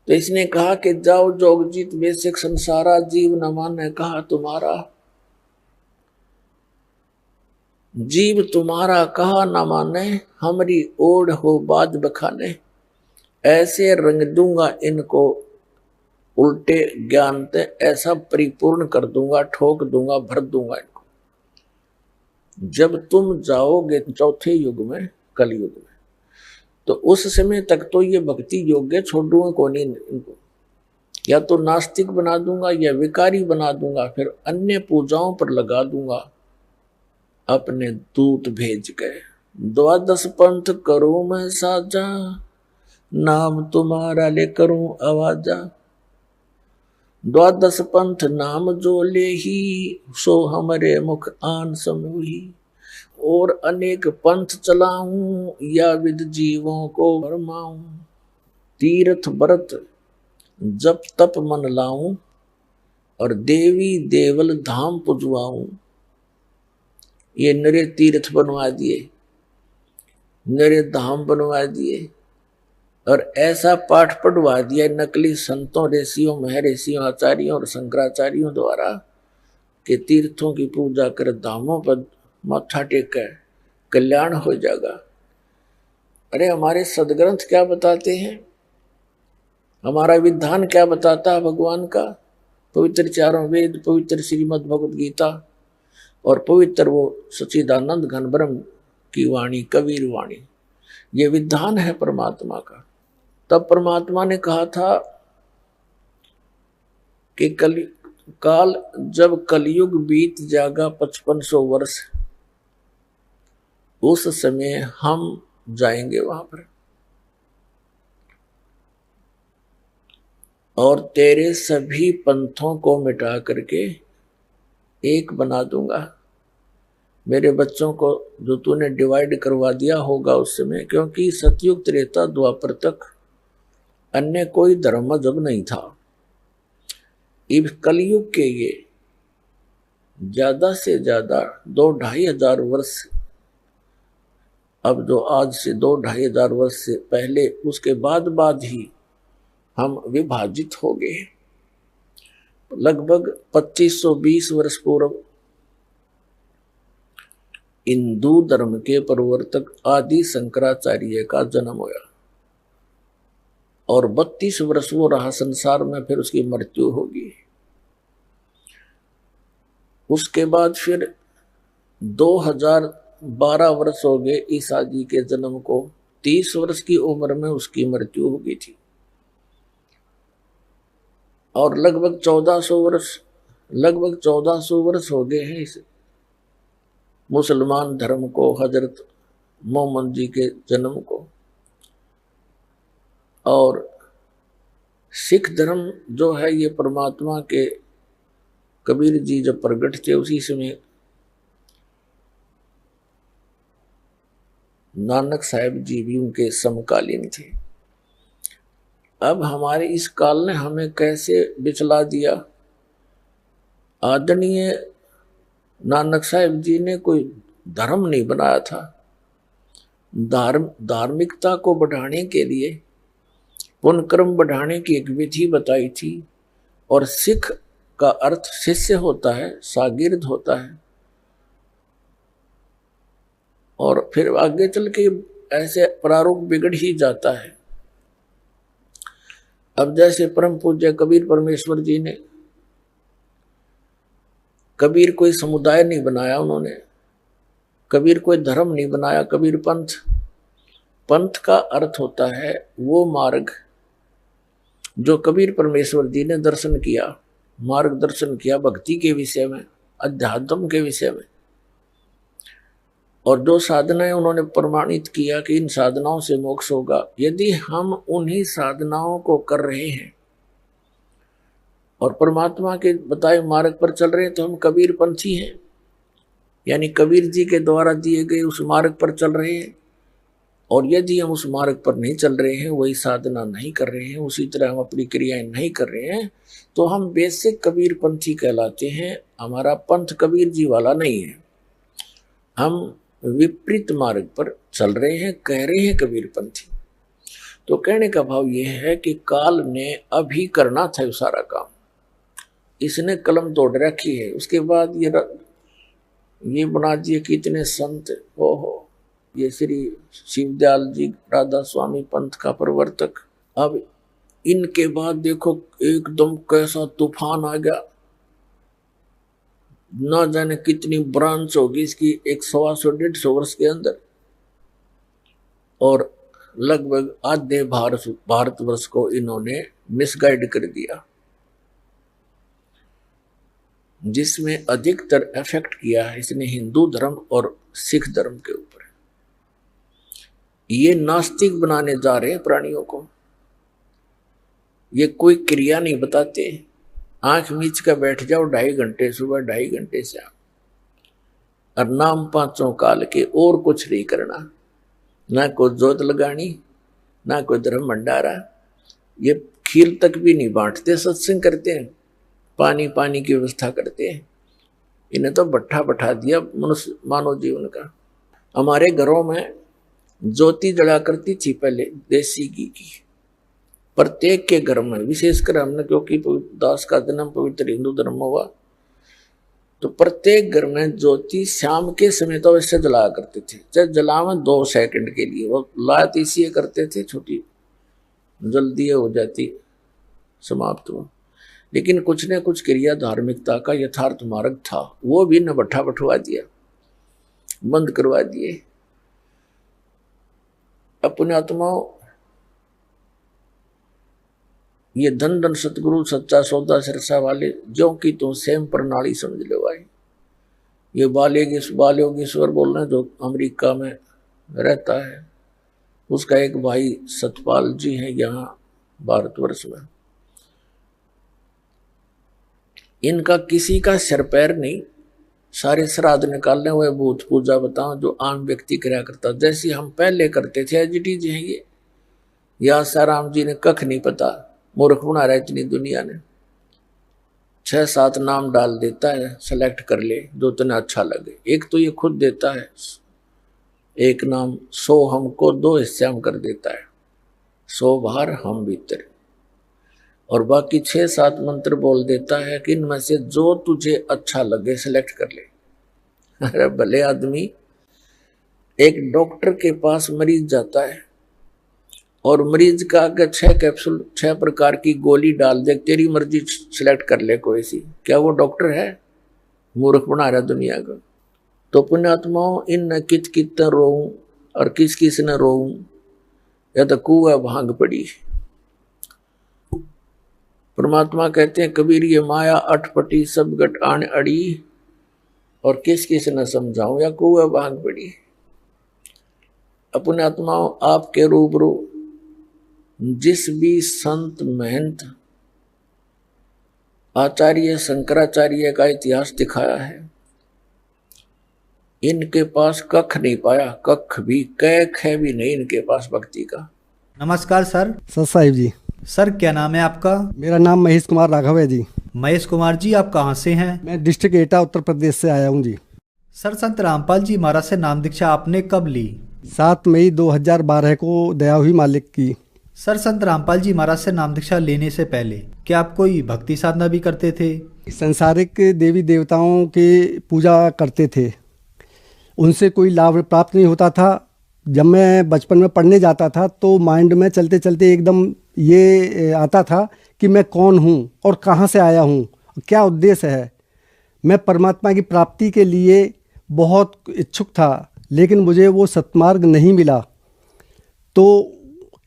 तो इसने कहा कि जाओ जोगजीत बेसिक संसारा, जीव न माने कहा तुम्हारा, जीव तुम्हारा कहा न माने, हमारी ओढ़ हो बाज बखाने। ऐसे रंग दूंगा इनको उल्टे ज्ञान ते, ऐसा परिपूर्ण कर दूंगा, ठोक दूंगा, भर दूंगा इनको। जब तुम जाओगे चौथे युग में, कलयुग में, तो उस समय तक तो ये भक्ति योग्य छोड़ दूंगा कौन इनको, या तो नास्तिक बना दूंगा या विकारी बना दूंगा, फिर अन्य पूजाओं पर लगा दूंगा। अपने दूत भेज गए, 12 पंथ करो मैं साजा, नाम तुम्हारा ले करूं आवाजा। द्वादश पंथ नाम जो ले ही, सो हमरे मुख आन समूही। और अनेक पंथ चलाऊं, या विद जीवों को भरमाऊं। तीर्थ व्रत जप तप मन लाऊं, और देवी देवल धाम पुजवाऊं। ये नरे तीर्थ बनवा दिए, नरे धाम बनवा दिए, और ऐसा पाठ पढ़वा दिया नकली संतों, ऋषियों, महर्षियों, आचार्यों और शंकराचार्यों द्वारा कि तीर्थों की पूजा कर, धामों पर माथा टेक कर कल्याण हो जाएगा। अरे हमारे सदग्रंथ क्या बताते हैं, हमारा विधान क्या बताता है भगवान का? पवित्र चारों वेद, पवित्र श्रीमद् भगवद गीता, और पवित्र वो सच्चिदानंद घन ब्रह्म की वाणी, कबीर वाणी, ये विधान है परमात्मा का। तब परमात्मा ने कहा था कि काल जब कलयुग बीत जाएगा 5500 वर्ष, उस समय हम जाएंगे वहां पर, और तेरे सभी पंथों को मिटा करके एक बना दूंगा। मेरे बच्चों को जो तूने डिवाइड करवा दिया होगा उस समय, क्योंकि सतयुग त्रेता द्वापर तक अन्य कोई धर्म मजहब नहीं था। इस कलयुग के ये ज्यादा से ज्यादा 2-2,500 वर्ष, अब जो आज से 2-2,500 वर्ष से पहले, उसके बाद ही हम विभाजित हो गए। लगभग 2520 वर्ष पूर्व हिंदू धर्म के प्रवर्तक आदि शंकराचार्य का जन्म हुआ, और 32 वर्ष वो रहा संसार में, फिर उसकी मृत्यु होगी। उसके बाद फिर 2012 वर्ष हो गए ईसा जी के जन्म को। 30 वर्ष की उम्र में उसकी मृत्यु हो गई थी, और लगभग 1400 वर्ष हो गए हैं इस मुसलमान धर्म को, हजरत मोहम्मद जी के जन्म को। और सिख धर्म जो है, ये परमात्मा के कबीर जी जब प्रकट थे उसी समय नानक साहिब जी भी उनके समकालीन थे। अब हमारे इस काल ने हमें कैसे बिचला दिया। आदरणीय नानक साहिब जी ने कोई धर्म नहीं बनाया था, धार्मिकता को बढ़ाने के लिए, पुण्य कर्म बढ़ाने की एक विधि बताई थी। और सिख का अर्थ शिष्य होता है, शागिर्द होता है, और फिर आगे चल के ऐसे प्रारूप बिगड़ ही जाता है। अब जैसे परम पूज्य कबीर परमेश्वर जी ने, कबीर कोई समुदाय नहीं बनाया उन्होंने, कबीर कोई धर्म नहीं बनाया, कबीर पंथ का अर्थ होता है वो मार्ग जो कबीर परमेश्वर जी ने दर्शन किया, मार्गदर्शन किया भक्ति के विषय में, अध्यात्म के विषय में, और जो साधनाएं उन्होंने प्रमाणित किया कि इन साधनाओं से मोक्ष होगा। यदि हम उन्हीं साधनाओं को कर रहे हैं और परमात्मा के बताए मार्ग पर चल रहे हैं, तो हम कबीर पंथी हैं, यानी कबीर जी के द्वारा दिए गए उस मार्ग पर चल रहे हैं। और यदि हम उस मार्ग पर नहीं चल रहे हैं, वही साधना नहीं कर रहे हैं, उसी तरह हम अपनी क्रियाएं नहीं कर रहे हैं, तो हम बेसिक कबीर पंथी कहलाते हैं। हमारा पंथ कबीर जी वाला नहीं है, हम विपरीत मार्ग पर चल रहे हैं, कह रहे हैं कबीर पंथी। तो कहने का भाव यह है कि काल ने अभी करना था ये सारा काम, इसने कलम तोड़ रखी है। उसके बाद ये बना दिए कि इतने संत, हो ये श्री शिवदयाल जी राधा स्वामी पंथ का प्रवर्तक। अब इनके बाद देखो एकदम कैसा तूफान आ गया, ना जाने कितनी ब्रांच होगी इसकी, 100-150 वर्ष के अंदर, और लगभग आधे भारतवर्ष को इन्होंने मिसगाइड कर दिया, जिसमें अधिकतर इफेक्ट किया है इसने हिंदू धर्म और सिख धर्म के ऊपर। ये नास्तिक बनाने जा रहे हैं प्राणियों को। ये कोई क्रिया नहीं बताते। आंख मीच कर बैठ जाओ 2.5 घंटे सुबह 2.5 घंटे शाम, और नाम पांचों काल के, और कुछ नहीं करना, ना कोई जोत लगानी, ना कोई धर्म भंडारा। ये खीर तक भी नहीं बांटते, सत्संग करते हैं, पानी पानी की व्यवस्था करते हैं। इन्हें तो भट्ठा बैठा दिया मनुष्य मानव जीवन का। हमारे घरों में ज्योति जला करती थी पहले देसी घी की, प्रत्येक के घर में, विशेषकर हमने क्योंकि दास का जन्म पवित्र हिंदू धर्म में हुआ, तो प्रत्येक घर में ज्योति शाम के समय तो वैसे जलाया करते थे, चाहे जलावे 2 सेकंड के लिए। वो लात इसलिए करते थे, छोटी जल्दी हो जाती, समाप्त हो। लेकिन कुछ न कुछ क्रिया धार्मिकता का यथार्थ मार्ग था, वो भी न भट्ठा बैठवा दिया, बंद करवा दिए। अपने आत्माओं, ये धन धन सतगुरु सच्चा सौदा सिरसा वाले जो कि तुम सेम प्रणाली समझ लो भाई। ये बालयोगेश्वर बोल रहे हैं जो अमेरिका में रहता है, उसका एक भाई सतपाल जी है यहाँ भारतवर्ष में। इनका किसी का सिर पैर नहीं, सारे श्राद्ध निकालने हुए, भूत पूजा बताओ जो आम व्यक्ति कराया करता, जैसे हम पहले करते थे। एजिटी जी हैं ये, या साराम जी ने कख नहीं पता, मूर्ख बना रहा है इतनी दुनिया ने। 6-7 नाम डाल देता है, सेलेक्ट कर ले जो तुम्हें अच्छा लगे। एक तो ये खुद देता है एक नाम, 100 हमको 2 हिस्से हम कर देता है, 100 बाहर हम भीतर, और बाकी 6-7 मंत्र बोल देता है कि इनमें से जो तुझे अच्छा लगे सेलेक्ट कर ले। अरे भले आदमी, एक डॉक्टर के पास मरीज जाता है और मरीज का अगर 6 कैप्सूल 6 प्रकार की गोली डाल दे, तेरी मर्जी सिलेक्ट कर ले कोई सी, क्या वो डॉक्टर है? मूर्ख बना रहा दुनिया को। तो पुण्यात्माओं, इन न कित कित रोऊं और किस किस न रोऊं, या तो कुआ भांग पड़ी। परमात्मा कहते हैं कबीर ये माया अटपटी सब गट आन अड़ी, और किस किस न समझाऊं या कुआ भांग पड़ी। अपने आत्माओं, आपके रूबरू जिस भी संत महंत आचार्य शंकराचार्य का इतिहास दिखाया है, इनके पास कख नहीं पाया, कख भी कैख है भी नहीं इनके पास भक्ति का। नमस्कार सर। साहिब जी। सर क्या नाम है आपका? मेरा नाम महेश कुमार राघव है जी। महेश कुमार जी, आप कहाँ से हैं? मैं डिस्ट्रिक्ट एटा उत्तर प्रदेश से आया हूँ जी। सर संत रामपाल जी महाराज से नाम दीक्षा आपने कब ली? 7 मई 2012 को दया हुई मालिक की। सर संत रामपाल जी महाराज से नाम दीक्षा लेने से पहले क्या आप कोई भक्ति साधना भी करते थे? संसारिक देवी देवताओं की पूजा करते थे, उनसे कोई लाभ प्राप्त नहीं होता था। जब मैं बचपन में पढ़ने जाता था तो माइंड में चलते चलते एकदम ये आता था कि मैं कौन हूँ और कहाँ से आया हूँ, क्या उद्देश्य है। मैं परमात्मा की प्राप्ति के लिए बहुत इच्छुक था, लेकिन मुझे वो सत्मार्ग नहीं मिला। तो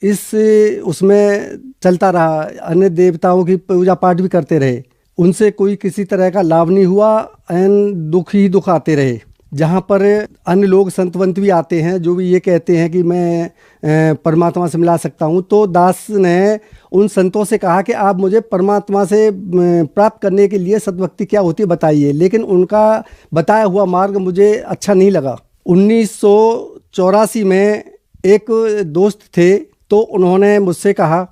उसमें चलता रहा, अन्य देवताओं की पूजा पाठ भी करते रहे, उनसे कोई किसी तरह का लाभ नहीं हुआ, एन दुख ही दुख आते रहे। जहाँ पर अन्य लोग संतवंत भी आते हैं जो भी ये कहते हैं कि मैं परमात्मा से मिला सकता हूँ, तो दास ने उन संतों से कहा कि आप मुझे परमात्मा से प्राप्त करने के लिए सद्भक्ति क्या होती है बताइए। लेकिन उनका बताया हुआ मार्ग मुझे अच्छा नहीं लगा। 1984 में एक दोस्त थे, तो उन्होंने मुझसे कहा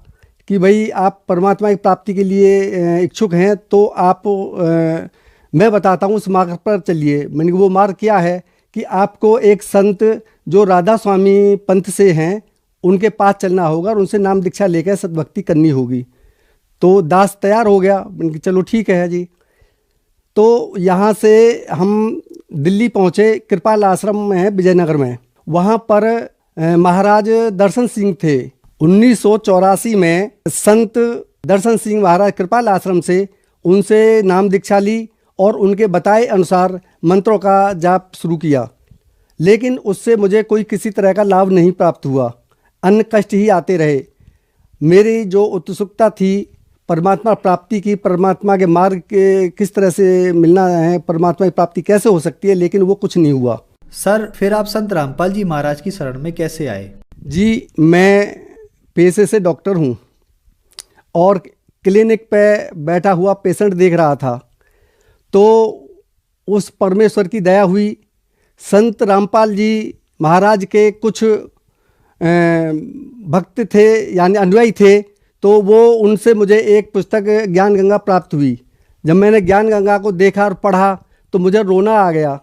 कि भाई आप परमात्मा की प्राप्ति के लिए इच्छुक हैं, तो आप मैं बताता हूँ उस मार्ग पर चलिए। मैंने वो मार्ग क्या है कि आपको एक संत जो राधा स्वामी पंथ से हैं उनके पास चलना होगा और उनसे नाम दीक्षा लेकर सद्भक्ति करनी होगी। तो दास तैयार हो गया, मैंने कहा चलो ठीक है जी। तो यहाँ से हम दिल्ली पहुँचे, कृपाल आश्रम में है विजयनगर में, वहाँ पर महाराज दर्शन सिंह थे। 1984 में संत दर्शन सिंह महाराज कृपाल आश्रम से उनसे नाम दीक्षा ली और उनके बताए अनुसार मंत्रों का जाप शुरू किया, लेकिन उससे मुझे कोई किसी तरह का लाभ नहीं प्राप्त हुआ, अन्य कष्ट ही आते रहे। मेरी जो उत्सुकता थी परमात्मा प्राप्ति की, परमात्मा के मार्ग के किस तरह से मिलना है, परमात्मा की प्राप्ति कैसे हो सकती है, लेकिन वो कुछ नहीं हुआ। सर फिर आप संत रामपाल जी महाराज की शरण में कैसे आए? जी, मैं पेशे से डॉक्टर हूँ और क्लिनिक पे बैठा हुआ पेशेंट देख रहा था, तो उस परमेश्वर की दया हुई। संत रामपाल जी महाराज के कुछ भक्त थे यानी अनुयायी थे, तो वो उनसे मुझे एक पुस्तक ज्ञान गंगा प्राप्त हुई। जब मैंने ज्ञान गंगा को देखा और पढ़ा तो मुझे रोना आ गया,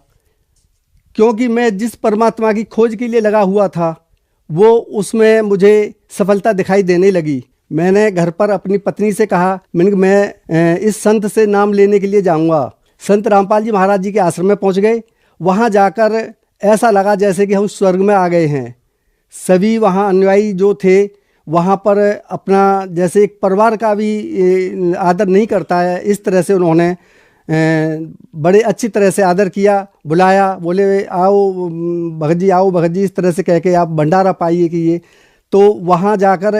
क्योंकि मैं जिस परमात्मा की खोज के लिए लगा हुआ था वो उसमें मुझे सफलता दिखाई देने लगी। मैंने घर पर अपनी पत्नी से कहा, मैं इस संत से नाम लेने के लिए जाऊंगा। संत रामपाल जी महाराज जी के आश्रम में पहुंच गए। वहां जाकर ऐसा लगा जैसे कि हम स्वर्ग में आ गए हैं। सभी वहां अनुयायी जो थे वहां पर अपना जैसे एक परिवार का भी आदर नहीं करता है, इस तरह से उन्होंने बड़े अच्छी तरह से आदर किया, बुलाया, बोले आओ भगत जी, आओ भगत जी, इस तरह से कह के आप भंडारा पाइए कि ये। तो वहाँ जाकर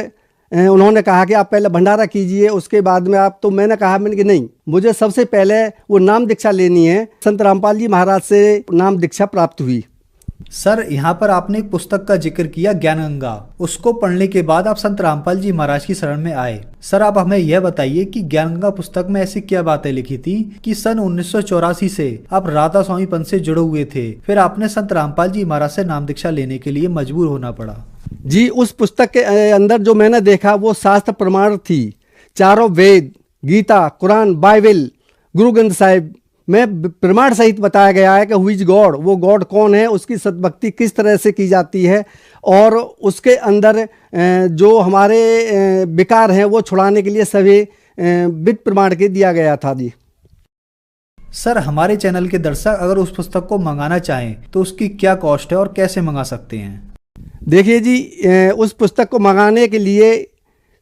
उन्होंने कहा कि आप पहले भंडारा कीजिए, उसके बाद में आप। तो मैंने कि नहीं, मुझे सबसे पहले वो नाम दीक्षा लेनी है। संत रामपाल जी महाराज से नाम दीक्षा प्राप्त हुई। सर, यहाँ पर आपने एक पुस्तक का जिक्र किया ज्ञान गंगा, उसको पढ़ने के बाद आप संत रामपाल जी महाराज की शरण में आए। सर, आप हमें यह बताइए कि ज्ञान गंगा पुस्तक में ऐसी क्या बातें लिखी थी कि सन 1984 से आप राधा स्वामी पंथ से जुड़े हुए थे, फिर आपने संत रामपाल जी महाराज से नाम दीक्षा लेने के लिए मजबूर होना पड़ा? जी, उस पुस्तक के अंदर जो मैंने देखा वो शास्त्र प्रमाण थी। चारों वेद, गीता, कुरान, बाइबल, गुरु ग्रंथ साहिब में प्रमाण सहित बताया गया है कि हु इज गॉड, वो गॉड कौन है, उसकी सद्भक्ति किस तरह से की जाती है, और उसके अंदर जो हमारे विकार हैं वो छुड़ाने के लिए सभी विद प्रमाण के दिया गया था। जी सर, हमारे चैनल के दर्शक अगर उस पुस्तक को मंगाना चाहें तो उसकी क्या कॉस्ट है और कैसे मंगा सकते हैं? देखिए जी, उस पुस्तक को मंगाने के लिए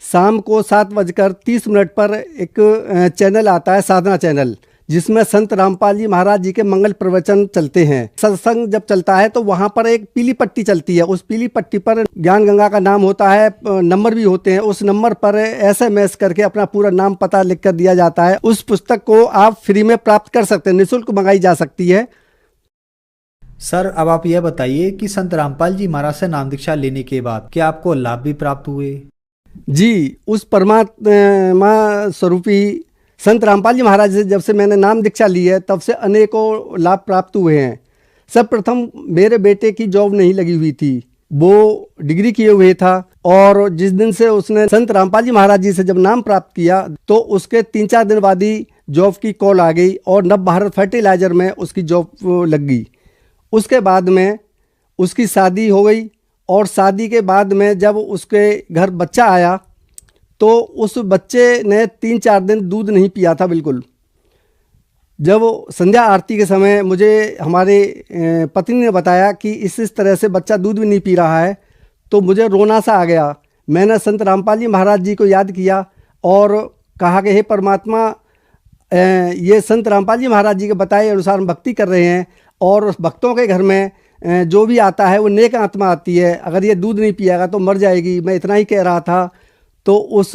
शाम को 7:30 पर एक चैनल आता है, साधना चैनल, जिसमें संत रामपाल जी महाराज जी के मंगल प्रवचन चलते हैं। सत्संग जब चलता है तो वहाँ पर एक पीली पट्टी चलती है, उस पीली पट्टी पर ज्ञान गंगा का नाम होता है, नंबर भी होते हैं। उस नंबर पर SMS करके अपना पूरा नाम पता लिख कर दिया जाता है। उस पुस्तक को आप फ्री में प्राप्त कर सकते हैं, निःशुल्क मंगाई जा सकती है। सर, अब आप यह बताइए कि संत रामपाल जी महाराज से नाम दीक्षा लेने के बाद क्या आपको लाभ भी प्राप्त हुए? जी, उस परमात्मा स्वरूपी संत रामपाल जी महाराज से जब से मैंने नाम दीक्षा ली है तब से अनेकों लाभ प्राप्त हुए हैं। सर्वप्रथम मेरे बेटे की जॉब नहीं लगी हुई थी, वो डिग्री किए हुए था, और जिस दिन से उसने संत रामपाल जी महाराज जी से जब नाम प्राप्त किया तो उसके 3-4 दिन बाद ही जॉब की कॉल आ गई और नव भारत फर्टिलाइजर में उसकी जॉब लग गई। उसके बाद में उसकी शादी हो गई, और शादी के बाद में जब उसके घर बच्चा आया तो उस बच्चे ने 3-4 दिन दूध नहीं पिया था बिल्कुल। जब संध्या आरती के समय मुझे हमारे पत्नी ने बताया कि इस तरह से बच्चा दूध भी नहीं पी रहा है, तो मुझे रोना सा आ गया। मैंने संत रामपाल जी महाराज जी को याद किया और कहा कि हे परमात्मा, ये संत रामपाल जी महाराज जी के बताए अनुसार हम भक्ति कर रहे हैं, और भक्तों के घर में जो भी आता है वो नेक आत्मा आती है, अगर ये दूध नहीं पिएगा तो मर जाएगी, मैं इतना ही कह रहा था। तो उस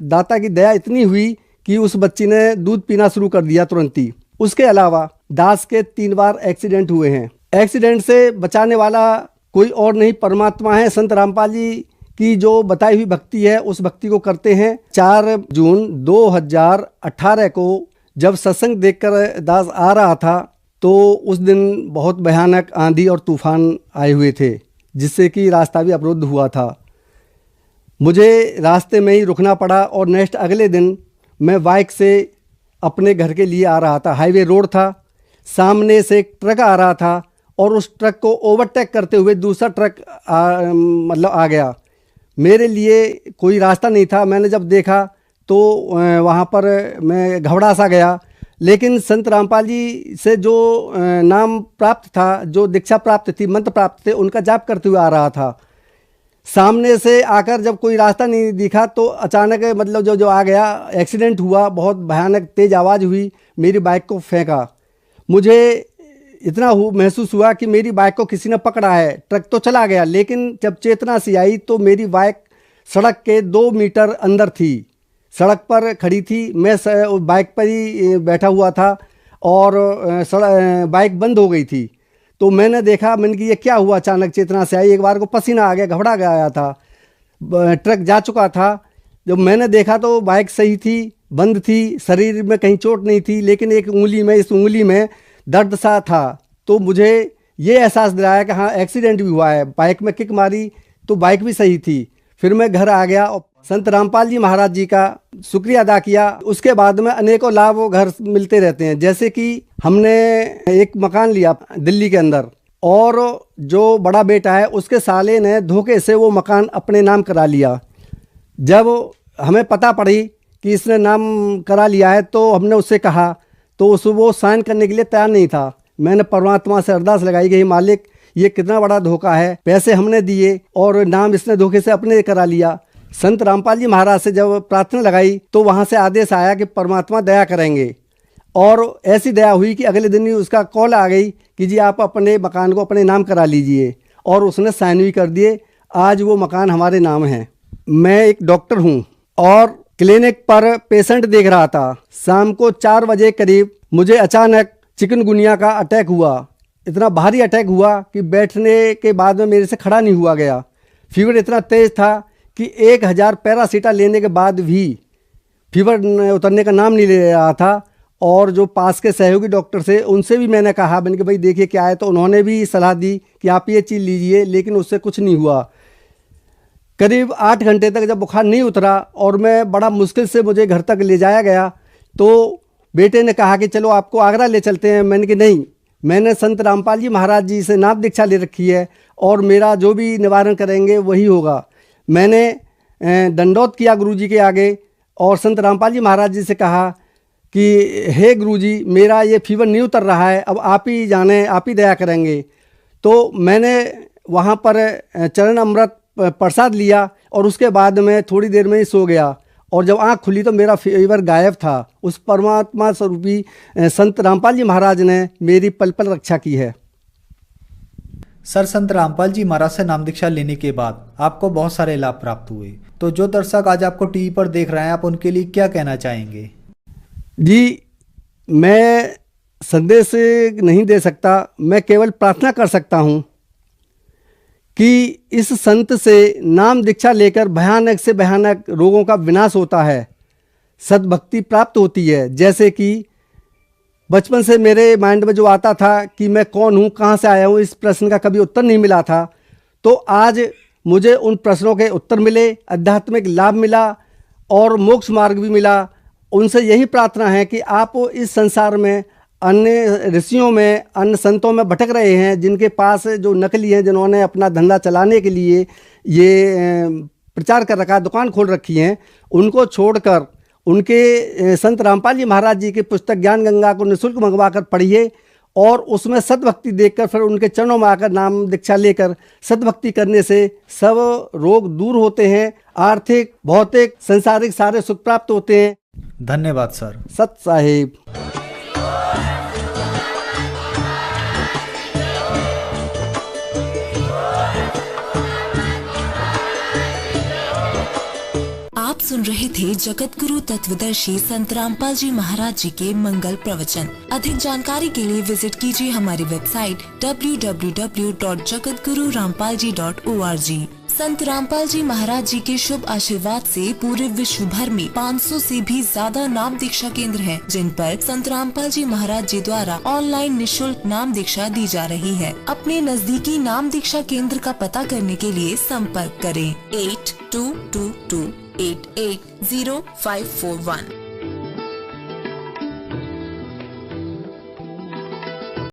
दाता की दया इतनी हुई कि उस बच्ची ने दूध पीना शुरू कर दिया तुरंत ही। उसके अलावा दास के 3 बार एक्सीडेंट हुए हैं। एक्सीडेंट से बचाने वाला कोई और नहीं, परमात्मा है। संत रामपाल जी की जो बताई हुई भक्ति है उस भक्ति को करते हैं। 4 जून 2018 को जब सत्संग देखकर दास आ रहा था तो उस दिन बहुत भयानक आंधी और तूफान आए हुए थे, जिससे कि रास्ता भी अवरुद्ध हुआ था। मुझे रास्ते में ही रुकना पड़ा, और नेक्स्ट अगले दिन मैं बाइक से अपने घर के लिए आ रहा था। हाईवे रोड था, सामने से एक ट्रक आ रहा था और उस ट्रक को ओवरटेक करते हुए दूसरा ट्रक आ गया। मेरे लिए कोई रास्ता नहीं था। मैंने जब देखा तो वहाँ पर मैं घबरा सा गया, लेकिन संत रामपाल जी से जो नाम प्राप्त था, जो दीक्षा प्राप्त थी, मंत्र प्राप्त थे, उनका जाप करते हुए आ रहा था। सामने से आकर जब कोई रास्ता नहीं दिखा तो अचानक मतलब जो आ गया, एक्सीडेंट हुआ। बहुत भयानक तेज़ आवाज़ हुई, मेरी बाइक को फेंका। मुझे इतना महसूस हुआ कि मेरी बाइक को किसी ने पकड़ा है। ट्रक तो चला गया, लेकिन जब चेतना सी आई तो मेरी बाइक सड़क के 2 मीटर अंदर थी, सड़क पर खड़ी थी। मैं बाइक पर ही बैठा हुआ था और बाइक बंद हो गई थी। तो मैंने देखा, मैंने कि ये क्या हुआ, अचानक चेतना से आई, एक बार को पसीना आ गया, घबरा गया था, ट्रक जा चुका था। जब मैंने देखा तो बाइक सही थी, बंद थी, शरीर में कहीं चोट नहीं थी, लेकिन एक उंगली में, इस उंगली में दर्द सा था। तो मुझे ये एहसास दिलाया कि हाँ एक्सीडेंट भी हुआ है। बाइक में किक मारी तो बाइक भी सही थी। फिर मैं घर आ गया और संत रामपाल जी महाराज जी का शुक्रिया अदा किया। उसके बाद में अनेकों लाभ वो घर मिलते रहते हैं। जैसे कि हमने एक मकान लिया दिल्ली के अंदर, और जो बड़ा बेटा है उसके साले ने धोखे से वो मकान अपने नाम करा लिया। जब हमें पता पड़ी कि इसने नाम करा लिया है तो हमने उससे कहा, तो वो साइन करने के लिए तैयार नहीं था। मैंने परमात्मा से अरदास लगाई कि हे मालिक, ये कितना बड़ा धोखा है, पैसे हमने दिए और नाम इसने धोखे से अपने करा लिया। संत रामपाल जी महाराज से जब प्रार्थना लगाई तो वहाँ से आदेश आया कि परमात्मा दया करेंगे, और ऐसी दया हुई कि अगले दिन ही उसका कॉल आ गई कि जी आप अपने मकान को अपने नाम करा लीजिए, और उसने साइन भी कर दिए। आज वो मकान हमारे नाम है। मैं एक डॉक्टर हूँ और क्लिनिक पर पेशेंट देख रहा था। शाम को 4 बजे करीब मुझे अचानक चिकनगुनिया का अटैक हुआ। इतना भारी अटैक हुआ कि बैठने के बाद में मेरे से खड़ा नहीं हुआ गया। फीवर इतना तेज़ था कि 1000 पैरासीटा लेने के बाद भी फीवर उतरने का नाम नहीं ले रहा था। और जो पास के सहयोगी डॉक्टर से, उनसे भी मैंने कहा, मैंने कि भाई देखिए क्या है, तो उन्होंने भी सलाह दी कि आप ये चीज़ लीजिए, लेकिन उससे कुछ नहीं हुआ। करीब 8 घंटे तक जब बुखार नहीं उतरा और मैं बड़ा मुश्किल से मुझे घर तक ले जाया गया, तो बेटे ने कहा कि चलो आपको आगरा ले चलते हैं। मैंने कि नहीं, मैंने संत रामपाल जी महाराज जी से नाम दीक्षा ले रखी है और मेरा जो भी निवारण करेंगे वही होगा। मैंने दंडौत किया गुरुजी के आगे और संत रामपाल जी महाराज जी से कहा कि हे गुरुजी, मेरा ये फीवर नहीं उतर रहा है, अब आप ही जाने, आप ही दया करेंगे। तो मैंने वहाँ पर चरण अमृत प्रसाद लिया और उसके बाद में थोड़ी देर में ही सो गया, और जब आँख खुली तो मेरा फीवर गायब था। उस परमात्मा स्वरूपी संत रामपाल जी महाराज ने मेरी पल पल रक्षा की है। सर, संत रामपाल जी महाराज से नाम दीक्षा लेने के बाद आपको बहुत सारे लाभ प्राप्त हुए, तो जो दर्शक आज आपको टीवी पर देख रहे हैं, आप उनके लिए क्या कहना चाहेंगे? जी, मैं संदेश नहीं दे सकता, मैं केवल प्रार्थना कर सकता हूँ कि इस संत से नाम दीक्षा लेकर भयानक से भयानक रोगों का विनाश होता है, सद्भक्ति प्राप्त होती है। जैसे कि बचपन से मेरे माइंड में जो आता था कि मैं कौन हूँ, कहाँ से आया हूँ, इस प्रश्न का कभी उत्तर नहीं मिला था, तो आज मुझे उन प्रश्नों के उत्तर मिले, आध्यात्मिक लाभ मिला और मोक्ष मार्ग भी मिला। उनसे यही प्रार्थना है कि आप इस संसार में अन्य ऋषियों में, अन्य संतों में भटक रहे हैं, जिनके पास जो नकली हैं, जिन्होंने अपना धंधा चलाने के लिए ये प्रचार कर रखा है, दुकान खोल रखी हैं, उनको छोड़कर उनके संत रामपाल जी महाराज जी की पुस्तक ज्ञान गंगा को निःशुल्क मंगवा कर पढ़िए और उसमें सद्भक्ति देखकर फिर उनके चरणों में आकर नाम दीक्षा लेकर सद्भक्ति करने से सब रोग दूर होते हैं, आर्थिक, भौतिक, सांसारिक सारे सुख प्राप्त होते हैं। धन्यवाद सर। सत साहिब। आप सुन रहे थे जगत गुरु तत्वदर्शी संत रामपाल जी महाराज जी के मंगल प्रवचन। अधिक जानकारी के लिए विजिट कीजिए हमारी वेबसाइट www.jagatgururampalji.org। संत रामपाल जी महाराज जी के शुभ आशीर्वाद से पूरे विश्व भर में 500 से भी ज्यादा नाम दीक्षा केंद्र हैं, जिन पर संत रामपाल जी महाराज जी द्वारा ऑनलाइन निःशुल्क नाम दीक्षा दी जा रही है। अपने नजदीकी नाम दीक्षा केंद्र का पता करने के लिए संपर्क करें 8222880541।